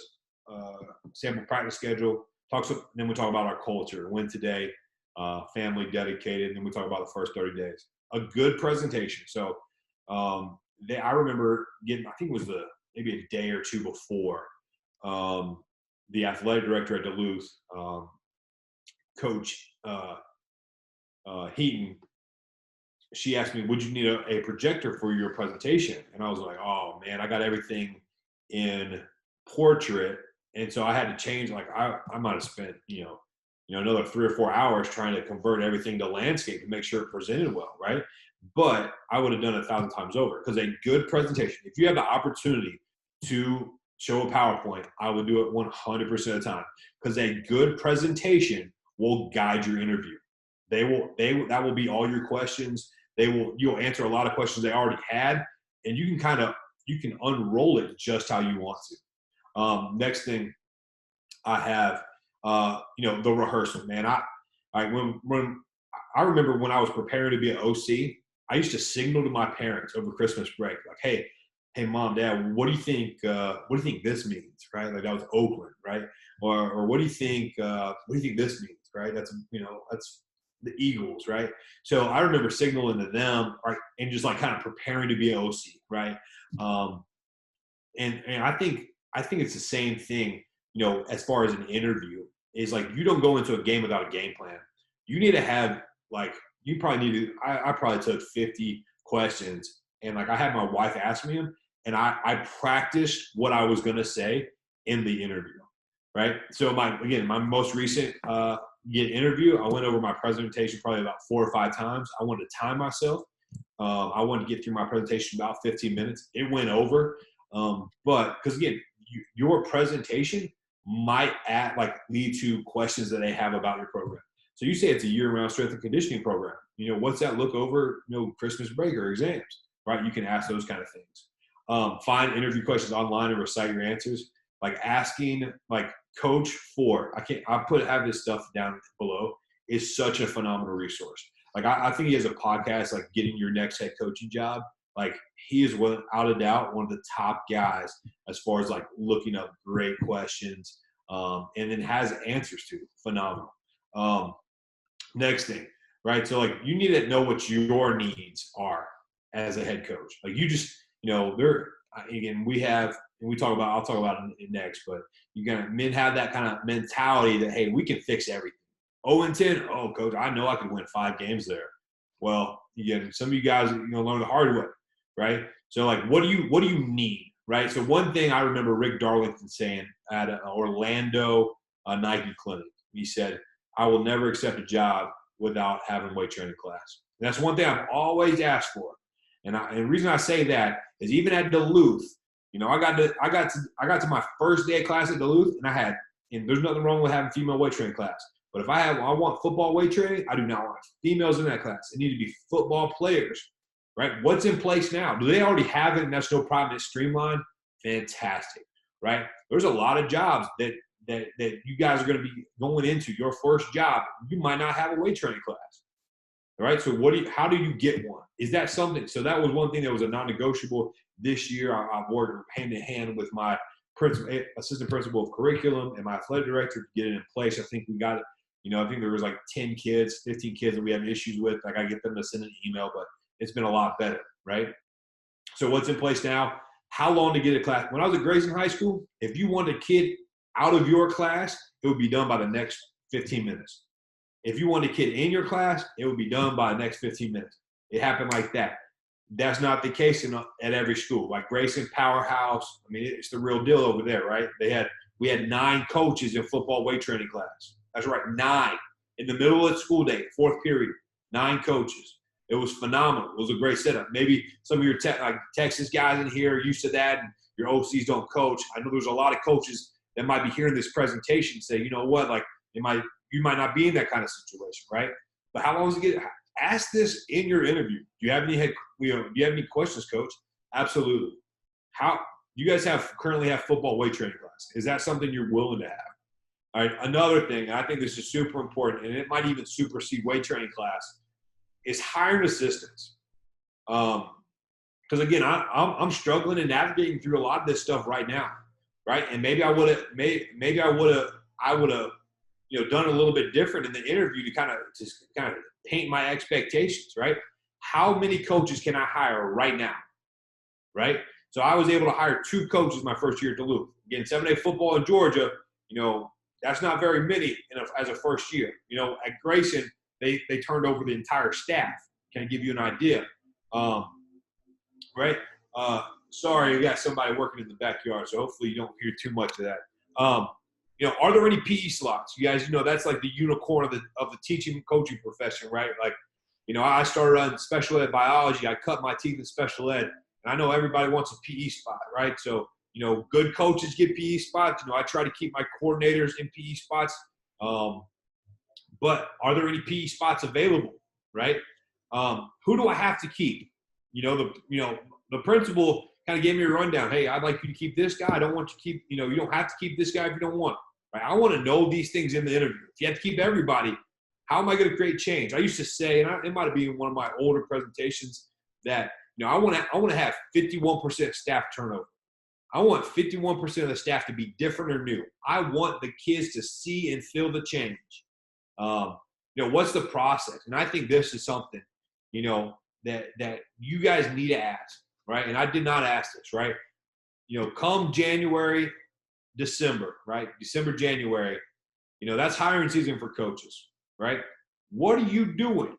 Speaker 1: sample practice schedule. Then we talk about our culture, win today, family dedicated, and then we talk about the first 30 days. A good presentation. So I remember getting, I think it was maybe a day or two before, the athletic director at Duluth, Coach Heaton, she asked me, would you need a projector for your presentation? And I was like, oh man, I got everything in portrait. And so I had to change, like I might have spent, another 3 or 4 hours trying to convert everything to landscape and make sure it presented well, right? But I would have done it 1,000 times over, because a good presentation, if you have the opportunity to show a PowerPoint, I would do it 100% of the time, because a good presentation will guide your interview. That will be all your questions. You'll answer a lot of questions they already had, and you can unroll it just how you want to. Next thing I have, the rehearsal, man. When I remember when I was preparing to be an OC, I used to signal to my parents over Christmas break, like, hey, mom, dad, what do you think this means, right? Like that was Oakland, right? Or what do you think this means, right? That's the Eagles, right? So I remember signaling to them, right, and just like kind of preparing to be an OC, right? And I think it's the same thing, as far as an interview, is like you don't go into a game without a game plan. You need to have I probably took 50 questions, and like I had my wife ask me them, and I practiced what I was going to say in the interview, right? So my most recent interview, I went over my presentation probably about 4 or 5 times. I wanted to time myself. I wanted to get through my presentation about 15 minutes. It went over, but because again, your presentation might lead to questions that they have about your program. So you say it's a year-round strength and conditioning program. What's that look over, Christmas break or exams, right? You can ask those kind of things. Find interview questions online and recite your answers. Like asking, Coach Ford, have this stuff down below, is such a phenomenal resource. I think he has a podcast, Getting Your Next Head Coaching Job. He is without a doubt one of the top guys as far as looking up great questions, and then has answers to. Phenomenal. Next thing, right? So you need to know what your needs are as a head coach. You just, again, I'll talk about it next, but men have that kind of mentality that, hey, we can fix everything. 0-10, oh, coach, I know I could win 5 games there. Well, again, some of you guys, learn the hard way, right? So, what do you need, right? So one thing I remember Rick Darlington saying at an Orlando Nike clinic, he said, I will never accept a job without having weight training class. And that's one thing I've always asked for. And the reason I say that is even at Duluth, I got to my first day of class at Duluth, and there's nothing wrong with having female weight training class. But if I want football weight training, I do not want females in that class. It need to be football players, right? What's in place now? Do they already have it and that's no problem? It's streamlined? Fantastic, right? There's a lot of jobs that you guys are going to be going into. Your first job, you might not have a weight training class, all right? So how do you get one? Is that something? So that was one thing that was a non-negotiable this year. I've worked hand in hand with my assistant principal of curriculum and my athletic director to get it in place. I think we got it. I think there was 10 kids, 15 kids that we have issues with. I got to get them to send an email, but it's been a lot better, right? So what's in place now? How long to get a class? When I was at Grayson High School, if you wanted a kid out of your class, it would be done by the next 15 minutes. If you wanted a kid in your class, it would be done by the next 15 minutes. It happened like that. That's not the case at every school. Grayson, Powerhouse, it's the real deal over there, right? We had 9 coaches in football weight training class. That's right, 9. In the middle of the school day, 4th period, 9 coaches. It was phenomenal. It was a great setup. Maybe some of your Texas guys in here are used to that, and your OCs don't coach. I know there's a lot of coaches that might be hearing this presentation say, you know what, you might not be in that kind of situation, right? But how long does it get? Ask this in your interview. Do you have any questions, coach? Absolutely. How you guys currently have football weight training class? Is that something you're willing to have? All right. Another thing, and I think this is super important, and it might even supersede weight training class, is hiring assistants. Because again, I'm struggling and navigating through a lot of this stuff right now, right? And maybe I would have done a little bit different in the interview to kind of paint my expectations, right? How many coaches can I hire right now, right? So I was able to hire 2 coaches my first year at Duluth. Again, 7A football in Georgia, that's not very many as a first year. At Grayson, they turned over the entire staff. Can I give you an idea? Right? Sorry, we got somebody working in the backyard, so hopefully you don't hear too much of that. Are there any PE slots? You guys, that's the unicorn of the teaching and coaching profession, right? I started on special ed biology. I cut my teeth in special ed, and I know everybody wants a PE spot, right? So, good coaches get PE spots. I try to keep my coordinators in PE spots. But are there any PE spots available, right? Who do I have to keep? The principal kind of gave me a rundown. Hey, I'd like you to keep this guy. I don't want you to keep, you don't have to keep this guy if you don't want. Right? I want to know these things in the interview. If you have to keep everybody, how am I going to create change? I used to say, and it might have been one of my older presentations, that I want to have 51% staff turnover. I want 51% of the staff to be different or new. I want the kids to see and feel the change. What's the process? And I think this is something, that you guys need to ask, right? And I did not ask this, right? Come January, December, right? December, January, that's hiring season for coaches, right? What are you doing?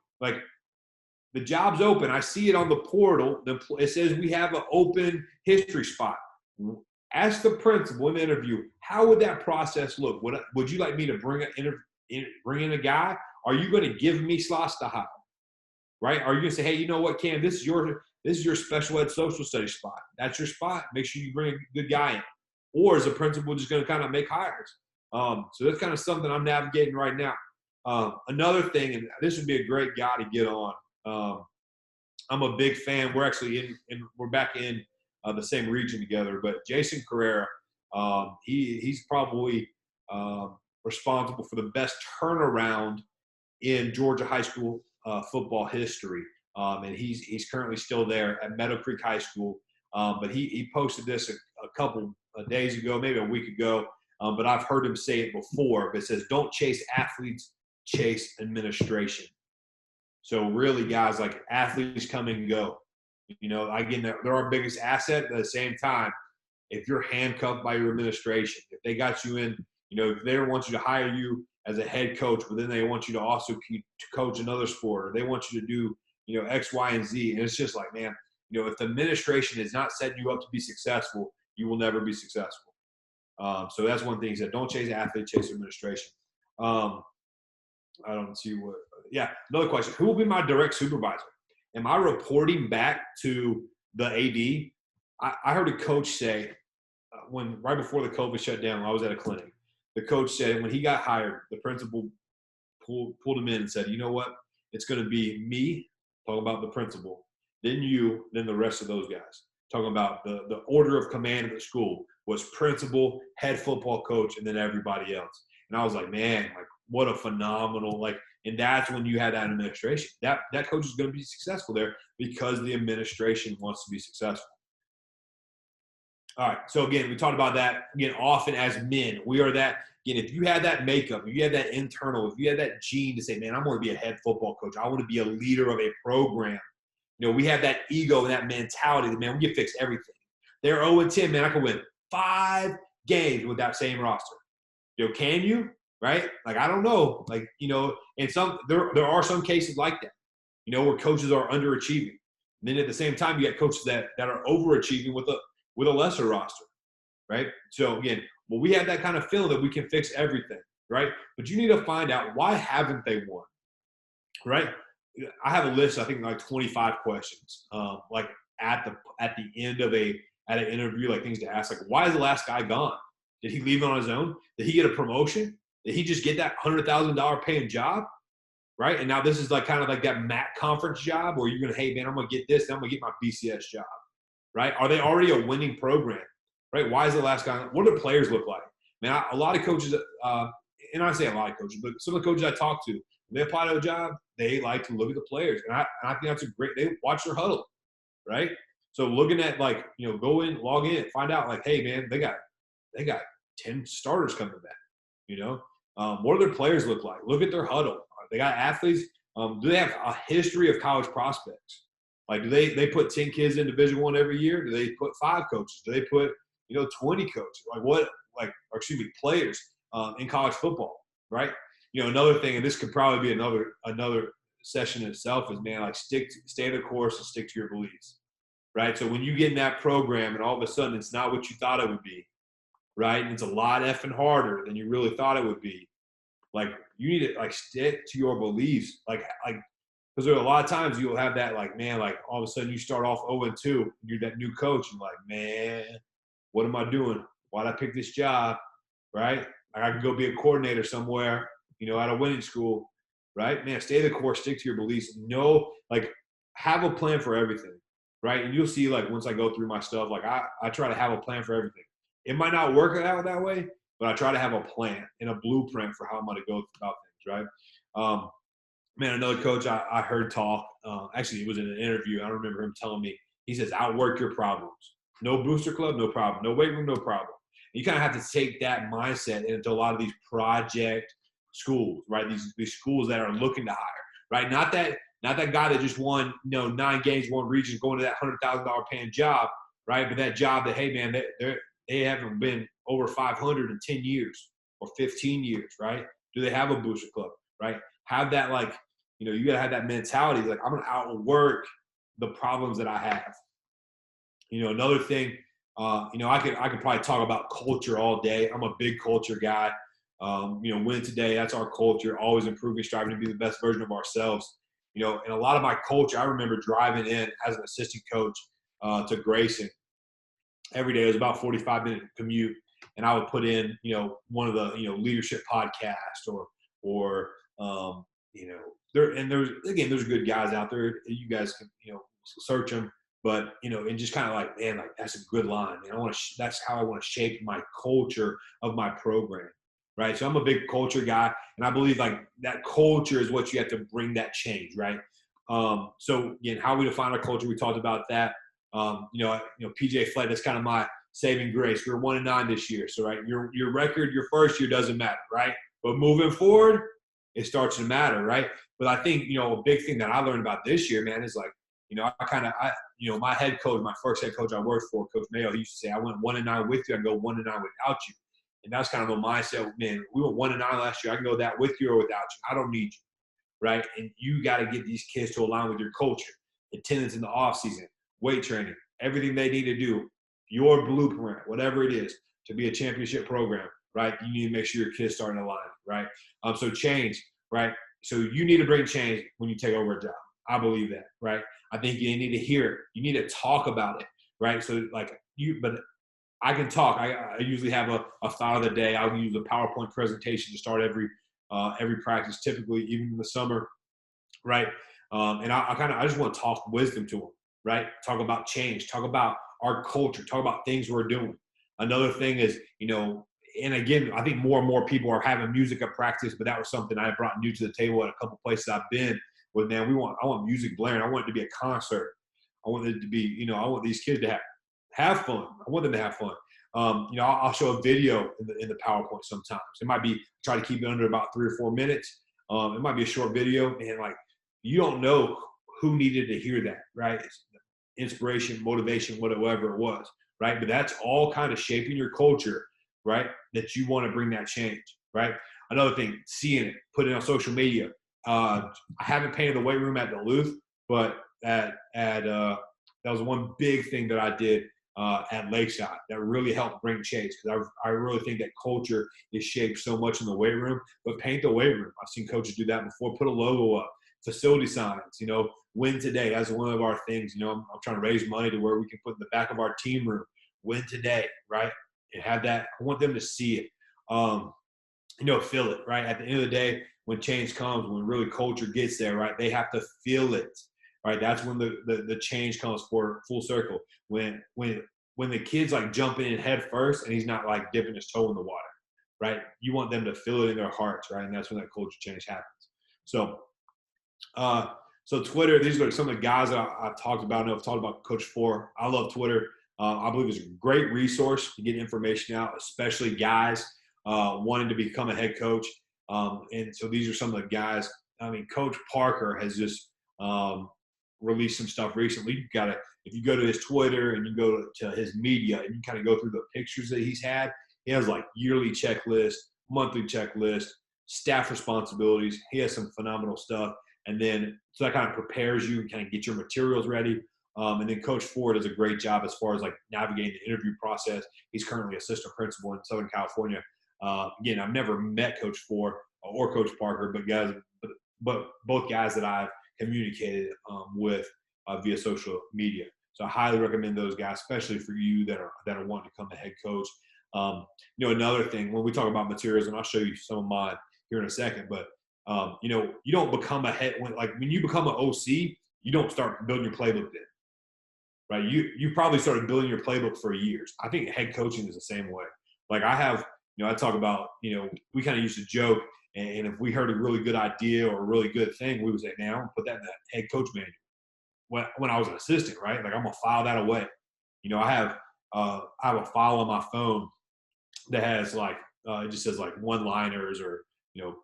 Speaker 1: The job's open. I see it on the portal. It says we have an open history spot. Ask the principal in the interview, how would that process look? Would you like me to bring in a guy? Are you going to give me slots to hire? Right? Are you going to say, hey, you know what, Cam, this is your special ed social studies spot. That's your spot. Make sure you bring a good guy in. Or is the principal just going to kind of make hires? So that's kind of something I'm navigating right now. Another thing, and this would be a great guy to get on. I'm a big fan. We're actually we're back in the same region together. But Jason Carrera, he's probably responsible for the best turnaround in Georgia high school football history. And he's currently still there at Meadow Creek High School. But he posted this a couple of days ago, maybe a week ago. But I've heard him say it before. But it says, don't chase athletes, chase administration. So really, guys, like athletes come and go. You know, again, they're our biggest asset. But at the same time, if you're handcuffed by your administration, if they got you in, you know, if they want you to hire you as a head coach, but then they want you to also to coach another sport, or they want you to do, you know, X, Y, and Z. And it's just like, man, you know, if the administration is not setting you up to be successful, you will never be successful. So that's one thing he said, don't chase athletes, chase administration. I don't see what – yeah, another question. Who will be my direct supervisor? Am I reporting back to the AD? I heard a coach say right before the COVID shut down, I was at a clinic. The coach said when he got hired, the principal pulled him in and said, you know what? It's going to be me, talking about the principal, then you, then the rest of those guys. Talking about the order of command of the school was principal, head football coach, and then everybody else. And I was like, man, like, what a phenomenal, like, and that's when you had that administration. That coach is going to be successful there because the administration wants to be successful. All right. So again, we talked about that. Again, often as men, we are that. Again, if you had that makeup, if you had that internal, if you had that gene to say, man, I want to be a head football coach. I want to be a leader of a program. You know, we have that ego and that mentality that, man, we can fix everything. They're 0-10, man. I can win 5 games with that same roster. You know, can you? Right? Like, I don't know. Like, you know, and there are some cases like that, you know, where coaches are underachieving. And then at the same time, you got coaches that are overachieving with a lesser roster, right? So again, well, we have that kind of feeling that we can fix everything, right? But you need to find out, why haven't they won, right? I have a list, I think like 25 questions, like at the end of an interview, like things to ask, like, why is the last guy gone? Did he leave on his own? Did he get a promotion? Did he just get that $100,000 paying job? Right? And now this is like kind of like that MAC conference job where you're going to, hey, man, I'm going to get this, then I'm going to get my BCS job. Right? Are they already a winning program? Right? Why is the last guy? What do the players look like? Man, a lot of coaches, and I say a lot of coaches, but some of the coaches I talk to, when they apply to a job, they like to look at the players. And I think that's they watch their huddle. Right? So looking at, like, you know, go in, log in, find out, like, hey, man, they got 10 starters coming back, you know? What do their players look like? Look at their huddle. They got athletes. Do they have a history of college prospects? Like, do they put 10 kids in Division I every year? Do they put 5 coaches? Do they put, you know, 20 coaches? Players in college football, right? You know, another thing, and this could probably be another session in itself, is, man, like, stay the course and stick to your beliefs, right? So when you get in that program and all of a sudden it's not what you thought it would be, right? And it's a lot effing harder than you really thought it would be. Like, you need to, like, stick to your beliefs. Like, because there are a lot of times you'll have that, like, man, like, all of a sudden you start off 0-2, and you're that new coach, and like, man, what am I doing? Why'd I pick this job, right? Like, I could go be a coordinator somewhere, you know, at a winning school, right? Man, stay the course, stick to your beliefs. Know, like, have a plan for everything, right? And you'll see, like, once I go through my stuff, like, I try to have a plan for everything. It might not work out that way, but I try to have a plan and a blueprint for how I'm going to go about things, right? Man, another coach I heard talk, actually it was in an interview, I remember him telling me, he says, outwork your problems. No booster club, no problem. No weight room, no problem. And you kind of have to take that mindset into a lot of these project schools, right? These schools that are looking to hire, right? Not that guy that just won, you know, 9 games, 1 region, going to that $100,000 paying job, right? But that job that, hey, man, they haven't been over 500 in 10 years or 15 years, right? Do they have a booster club, right? Have that, like, You got to have that mentality. Like, I'm going to outwork the problems that I have. Another thing, I could probably talk about culture all day. I'm a big culture guy. Win today, that's our culture, always improving, striving to be the best version of ourselves. And a lot of my culture, I remember driving in as an assistant coach to Grayson every day. It was about 45-minute commute. And I would put in, one of the, leadership podcasts or there's good guys out there. You guys can, search them. But, and just kind of like, man, like, that's a good line. Man, that's how I want to shape my culture of my program. Right. So I'm a big culture guy, and I believe like that culture is what you have to bring that change. Right. So again, how we define our culture, we talked about that. PJ Flett, that's kind of my saving grace. We're 1-9 this year. So, right, your record, your first year doesn't matter, right? But moving forward, it starts to matter, right? But I think, a big thing that I learned about this year, man, is like, my head coach, my first head coach I worked for, Coach Mayo, he used to say, I went 1-9 with you, I go 1-9 without you. And that's kind of the mindset, man, we went 1-9 last year. I can go that with you or without you. I don't need you, right? And you got to get these kids to align with your culture, attendance in the off season, weight training, everything they need to do, your blueprint, whatever it is, to be a championship program, right? You need to make sure your kids start in alignment, right? So change, right? So you need to bring change when you take over a job. I believe that, right? I think you need to hear it. You need to talk about it, right? So but I can talk. I usually have a thought of the day. I'll use a PowerPoint presentation to start every practice, typically even in the summer, right? And I just want to talk wisdom to them, right? Talk about change, talk about our culture, talk about things we're doing. Another thing is, and again, I think more and more people are having music at practice, but that was something I brought new to the table at a couple places I've been with. Man, I want music blaring. I want it to be a concert. I want it to be, I want these kids to have fun. I want them to have fun. I'll show a video in the PowerPoint sometimes. It might be, try to keep it under about 3 or 4 minutes. It might be a short video, and like, you don't know who needed to hear that, right? Inspiration, motivation, whatever it was, right? But that's all kind of shaping your culture, right? That you want to bring that change, right? Another thing, seeing it, put it on social media. I haven't painted the weight room at Duluth, but that was one big thing that I did at Lakeside that really helped bring change, because I really think that culture is shaped so much in the weight room. But paint the weight room. I've seen coaches do that before. Put a logo up, facility signs. Win today. That's one of our things. I'm trying to raise money to where we can put in the back of our team room, win today, right? And have that. I want them to see it. Feel it, right? At the end of the day, when change comes, when really culture gets there, right? They have to feel it. Right, that's when the change comes for full circle. When the kid's like jumping in head first and he's not like dipping his toe in the water, right? You want them to feel it in their hearts, right? And that's when that culture change happens. So, Twitter. These are some of the guys that I've talked about. I know I've talked about Coach 4. I love Twitter. I believe it's a great resource to get information out, especially guys wanting to become a head coach. And so these are some of the guys. I mean, Coach Parker has just released some stuff recently. If you go to his Twitter and you go to his media and you kind of go through the pictures that he's had, he has like yearly checklist, monthly checklist, staff responsibilities. He has some phenomenal stuff. And then, so that kind of prepares you and kind of get your materials ready. And then Coach Ford does a great job as far as like navigating the interview process. He's currently assistant principal in Southern California. Again, I've never met Coach Ford or Coach Parker, but both guys that I've communicated with via social media. So I highly recommend those guys, especially for you that are wanting to become a head coach. Another thing, when we talk about materials, and I'll show you some of mine here in a second, but you don't become a head when you become an OC, you don't start building your playbook then, right? You probably started building your playbook for years. I think head coaching is the same way. Like I have, I talk about, we kind of used to joke. And if we heard a really good idea or a really good thing, we would say, man, I'm going to put that in the head coach manual. When I was an assistant, right? Like I'm going to file that away. I have a file on my phone that has like, it just says like one-liners or,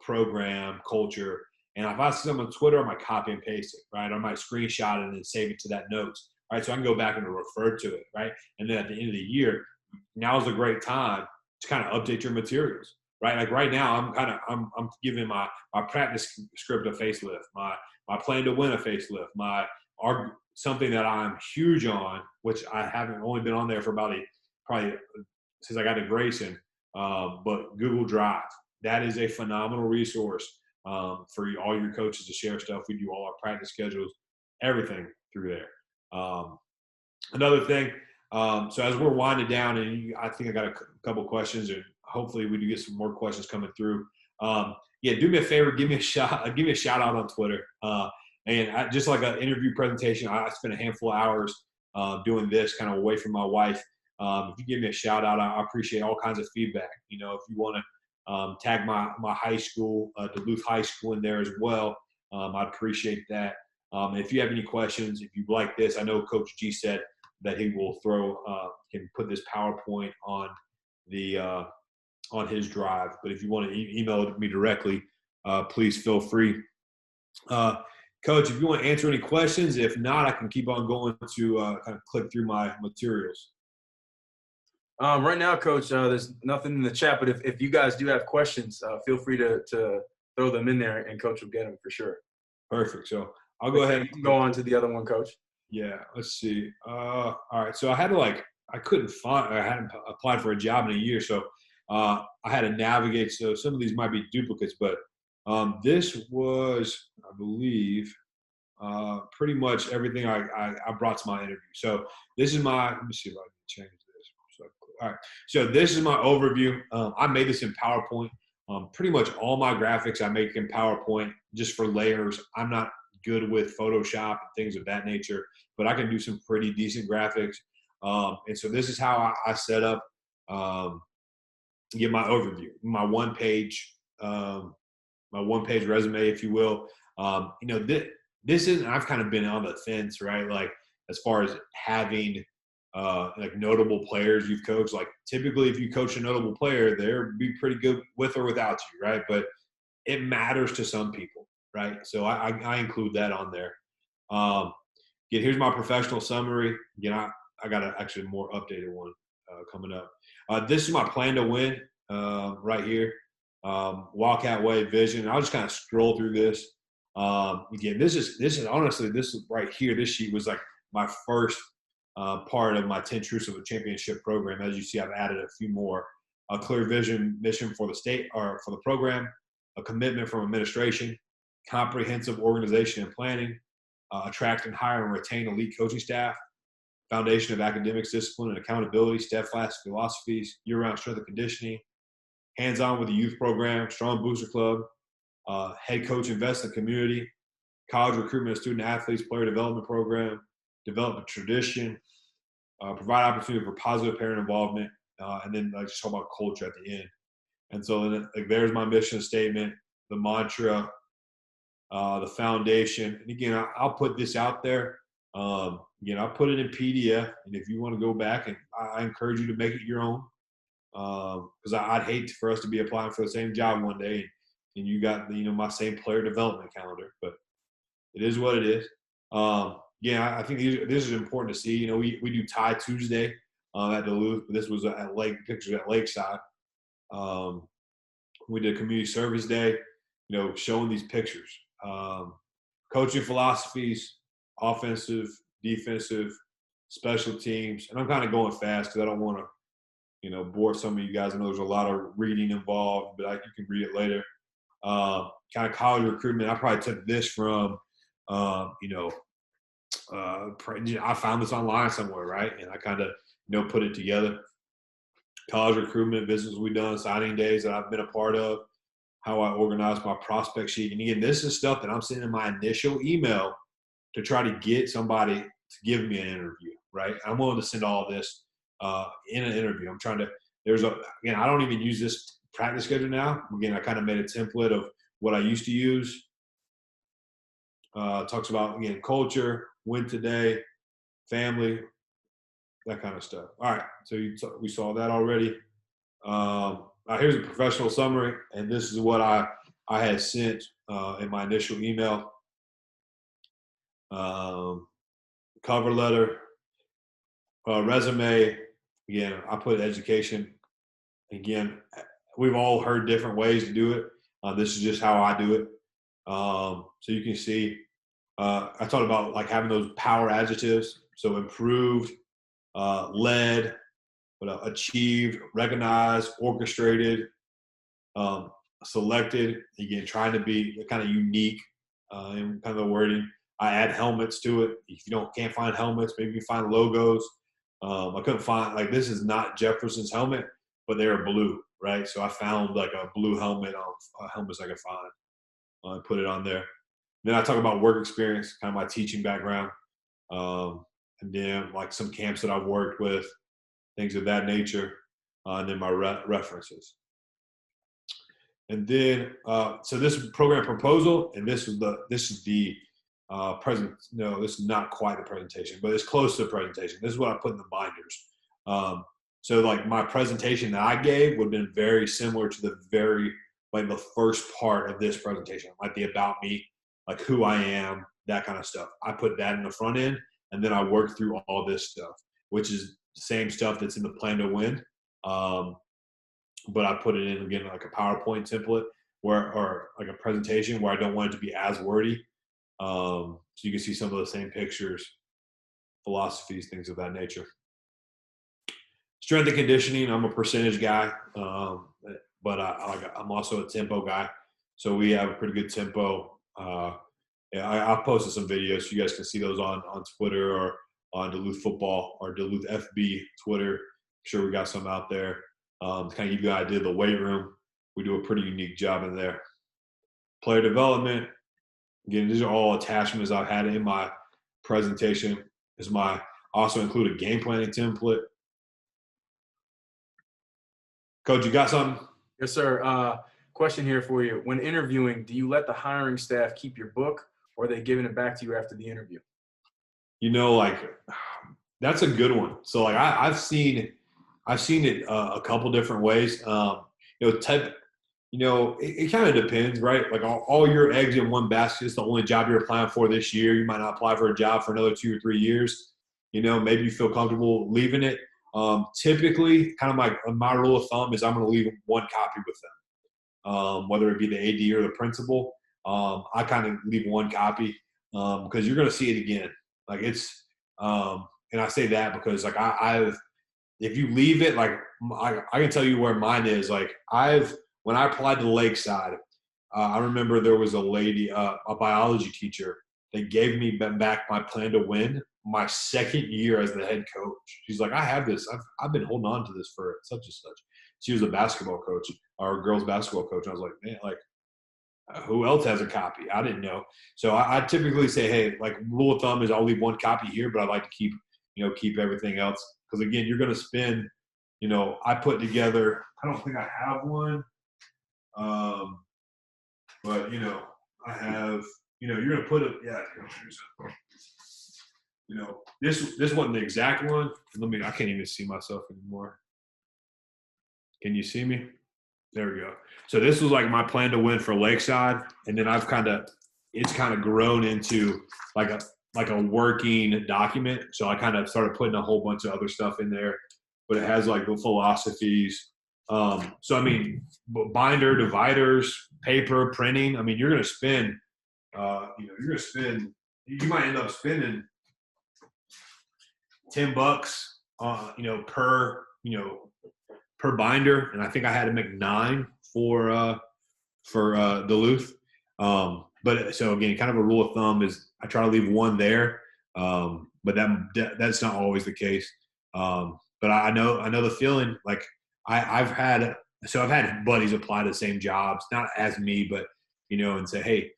Speaker 1: program, culture. And if I see something on Twitter, I might copy and paste it, right? I might screenshot it and then save it to that notes, right? So I can go back and refer to it, right? And then at the end of the year, now is a great time to kind of update your materials. right? Like right now, I'm giving my practice script a facelift, my plan to win a facelift, something that I'm huge on, which I haven't only been on there for probably since I got to Grayson, but Google Drive. That is a phenomenal resource for all your coaches to share stuff. We do all our practice schedules, everything through there. Another thing, so as we're winding down, and I think I got a couple questions, and hopefully we do get some more questions coming through. Yeah, do me a favor, give me a shout out on Twitter. And just like an interview presentation, I spent a handful of hours doing this kind of away from my wife. If you give me a shout out, I appreciate all kinds of feedback. You know, if you want to tag my high school, Duluth High School, in there as well, I'd appreciate that. If you have any questions, if you like this, I know Coach G said that he will can put this PowerPoint on on his drive. But if you want to email me directly, please feel free. Coach, if you want to answer any questions, if not, I can keep on going to kind of click through my materials.
Speaker 2: Right now, Coach, there's nothing in the chat, but if you guys do have questions, feel free to throw them in there, and Coach will get them for sure.
Speaker 1: Perfect. So I'll go ahead.
Speaker 2: You can go on to the other one, Coach.
Speaker 1: Yeah, let's see. All right. So I hadn't applied for a job in a year. So I had to navigate. So some of these might be duplicates, but this was, I believe, pretty much everything I brought to my interview. So this is let me see if I can change this. So, all right. So this is my overview. I made this in PowerPoint. Pretty much all my graphics I make in PowerPoint just for layers. I'm not good with Photoshop and things of that nature, but I can do some pretty decent graphics. And so this is how I set up, get my overview, my one page resume, if you will. You know, this isn't, I've kind of been on the fence, right? Like as far as having like notable players you've coached. Like typically if you coach a notable player, they'll be pretty good with or without you, right? But it matters to some people, right? So I include that on there. Again, here's my professional summary. Again, I got actually more updated one coming up. This is my plan to win right here. Wildcat Way vision. I'll just kind of scroll through this. Again, this is honestly, this is right here. This sheet was like my first part of my 10 Truths of a Championship program. As you see, I've added a few more. A clear vision, mission for the state or for the program, a commitment from administration, comprehensive organization and planning, attract and hire and retain elite coaching staff, foundation of academics, discipline and accountability, steadfast philosophies, year-round strength and conditioning, hands-on with the youth program, strong booster club, head coach invest in the community, college recruitment of student athletes, player development program, develop a tradition, provide opportunity for positive parent involvement, and then I just talk about culture at the end. And so then, like, there's my mission statement, the mantra, the foundation. And again, I'll put this out there. Again, I'll put it in PDF. And if you want to go back, and I encourage you to make it your own, because I'd hate for us to be applying for the same job one day and you got my same player development calendar. But it is what it is. Yeah, I think this is important to see. You know, we do Tie Tuesday at Duluth, but this was pictures at Lakeside. We did Community Service Day, you know, showing these pictures. Coaching philosophies, offensive, defensive, special teams. And I'm kind of going fast because I don't want to, you know, bore some of you guys. I know there's a lot of reading involved, but you can read it later. Kind of college recruitment. I probably took this from, I found this online somewhere, right? And I kind of, put it together. College recruitment, business we've done, signing days that I've been a part of, how I organize my prospect sheet. And again, this is stuff that I'm sending in my initial email to try to get somebody to give me an interview, right? I'm willing to send all this in an interview. I'm trying to, I don't even use this practice schedule now. Again, I kind of made a template of what I used to use. Talks about, again, culture, win today, family, that kind of stuff. All right, so we saw that already. Here's a professional summary, and this is what I had sent in my initial email. Cover letter, resume. Again, I put education. Again, we've all heard different ways to do it. This is just how I do it. So you can see, I talked about like having those power adjectives. So improved, led, achieved, recognized, orchestrated, selected. Again, trying to be kind of unique in kind of the wording. I add helmets to it. If you can't find helmets, maybe you find logos. I couldn't find, like, this is not Jefferson's helmet, but they are blue, right? So I found like a blue helmet on helmets I could find. I put it on there. Then I talk about work experience, kind of my teaching background, and then like some camps that I've worked with, things of that nature, and then my references. And then, so this is program proposal, and this is the present. No, this is not quite the presentation, but it's close to the presentation. This is what I put in the binders. So like my presentation that I gave would have been very similar to the first part of this presentation, like the about me, like who I am, that kind of stuff. I put that in the front end, and then I work through all this stuff, which is the same stuff that's in the plan to win. But I put it in again like a PowerPoint template or like a presentation where I don't want it to be as wordy. So you can see some of the same pictures, philosophies, things of that nature. Strength and conditioning, I'm a percentage guy, but I'm also a tempo guy. So we have a pretty good tempo. I've posted some videos, so you guys can see those on Twitter or on Duluth Football or Duluth FB Twitter. I'm sure we got some out there. To kind of give you an idea of the weight room, we do a pretty unique job in there. Player development, again, these are all attachments I've had in my presentation. Also include a game planning template. Coach, you got something?
Speaker 2: Yes, sir. Question here for you. When interviewing, do you let the hiring staff keep your book, or are they giving it back to you after the interview?
Speaker 1: That's a good one. So like I've seen it a couple different ways. It kind of depends, right? Like all your eggs in one basket is the only job you're applying for this year. You might not apply for a job for another 2 or 3 years. Maybe you feel comfortable leaving it. Typically, kind of my rule of thumb is I'm going to leave one copy with them, whether it be the AD or the principal. I kind of leave one copy because you're going to see it again. Like it's, and I say that because like if you leave it, like I can tell you where mine is. Like when I applied to Lakeside, I remember there was a lady, a biology teacher, that gave me back my plan to win my second year as the head coach. She's like, I have this. I've been holding on to this for such and such. She was a basketball coach, or a girls basketball coach. I was like, man, like who else has a copy? I didn't know. So I typically say, hey, like rule of thumb is I'll leave one copy here, but I'd like to keep everything else. Because again, you're going to spend, I put together, I don't think I have one. But I have, you're going to put it, yeah. This wasn't the exact one. I can't even see myself anymore. Can you see me? There we go. So this was like my plan to win for Lakeside. And then it's kind of grown into like a working document. So I kind of started putting a whole bunch of other stuff in there, but it has like the philosophies. So I mean, binder, dividers, paper, printing. I mean, you're going to spend, you might end up spending $10, per binder. And I think I had to make 9 for Duluth. But so again, kind of a rule of thumb is I try to leave one there. But that's not always the case. But I know the feeling. Like I've had buddies apply to the same jobs, not as me, but and say, hey,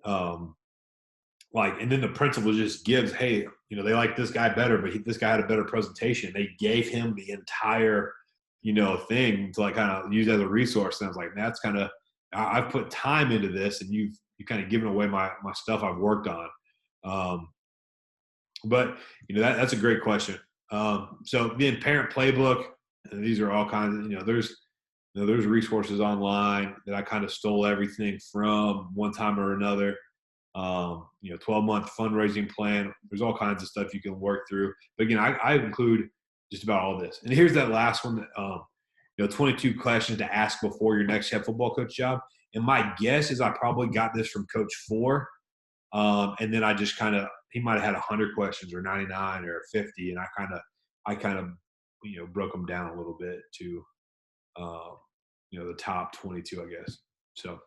Speaker 1: and then the principal just gives, hey, they like this guy better, but this guy had a better presentation. They gave him the entire, thing to like kind of use as a resource. And I was like, that's kind of, I've put time into this, and you've kind of given away my stuff I've worked on. But that's a great question. So the parent playbook, and these are all kinds of, there's resources online that I kind of stole everything from one time or another. 12-month fundraising plan. There's all kinds of stuff you can work through. But again, I include just about all this. And here's that last one that, 22 questions to ask before your next head football coach job. And my guess is I probably got this from Coach 4. And then I just he might have had 100 questions or 99 or 50. And I kind of, broke them down a little bit to, the top 22, I guess. So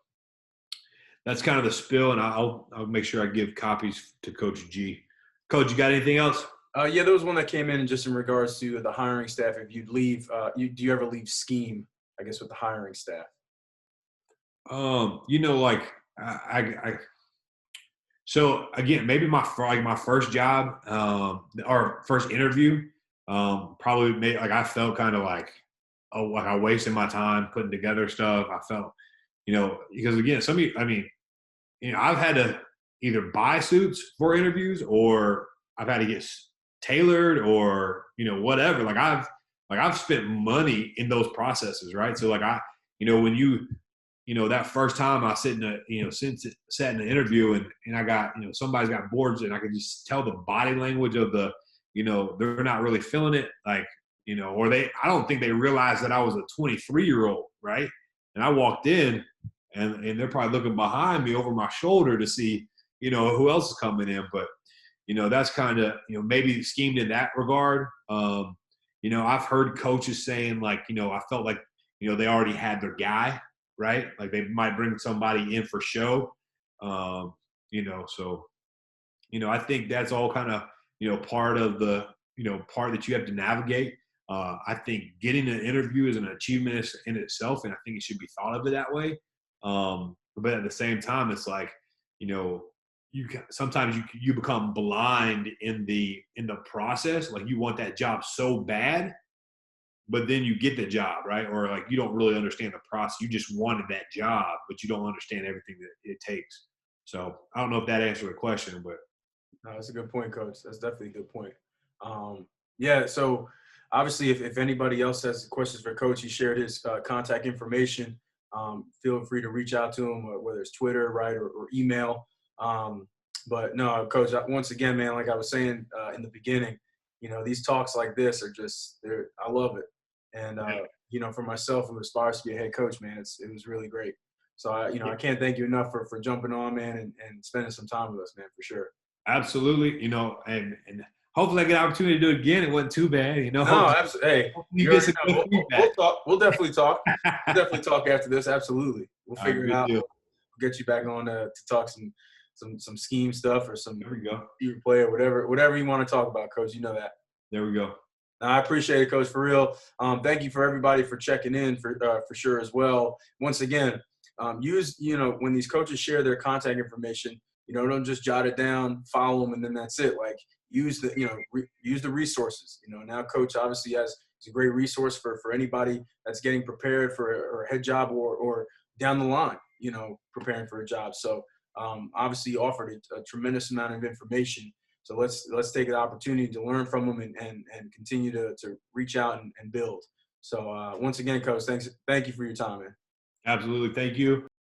Speaker 1: that's kind of the spill. And I'll make sure I give copies to Coach G. Coach, you got anything else?
Speaker 2: Yeah, there was one that came in just in regards to the hiring staff. If you'd leave, do you ever leave scheme, I guess, with the hiring staff?
Speaker 1: So again, maybe my first job or first interview probably made I felt kind of like I wasted my time putting together stuff. I felt because again, some of you, I've had to either buy suits for interviews or I've had to get tailored or whatever. I've spent money in those processes, right? So when that first time I sat in sat in an interview and I got somebody's got boards and I could just tell the body language of the they're not really feeling it, or I don't think they realized that I was a 23-year-old, right? And I walked in and they're probably looking behind me over my shoulder to see who else is coming in, but that's kind of maybe schemed in that regard. I've heard coaches saying I felt like they already had their guy, right? Like they might bring somebody in for show. So I think that's all kind of part of the part that you have to navigate. I think getting an interview is an achievement in itself, and I think it should be thought of it that way. But at the same time, it's sometimes you become blind in the process. Like you want that job so bad, but then you get the job, right? Or you don't really understand the process. You just wanted that job, but you don't understand everything that it takes. So I don't know if that answered the question, but
Speaker 2: no, that's a good point, Coach. That's definitely a good point. Yeah. So obviously, if anybody else has questions for Coach, he shared his contact information. Feel free to reach out to him, whether it's Twitter, right, or email. But no, Coach, once again, man, like I was saying in the beginning, these talks like this are I love it. And, for myself who aspires to be a head coach, man, it was really great. So, I can't thank you enough for jumping on, man, and spending some time with us, man, for sure.
Speaker 1: Absolutely. And hopefully I get an opportunity to do it again. It wasn't too bad,
Speaker 2: No, absolutely. Hey,
Speaker 1: you get some good
Speaker 2: feedback. We'll talk. We'll definitely talk. We'll definitely talk after this. Absolutely. We'll figure it out. We'll get you back on to talk some scheme stuff or some play or whatever you want to talk about, Coach. You know that.
Speaker 1: There we go.
Speaker 2: I appreciate it, Coach, for real. Thank you for everybody for checking in for sure as well. Once again, use when these coaches share their contact information, don't just jot it down, follow them, and then that's it. Use the use the resources. Now Coach obviously is a great resource for anybody that's getting prepared for a head job or down the line, preparing for a job. So obviously offered a tremendous amount of information. So let's take an opportunity to learn from them and continue to reach out and build. So once again, Coach, thank you for your time, man.
Speaker 1: Absolutely. Thank you.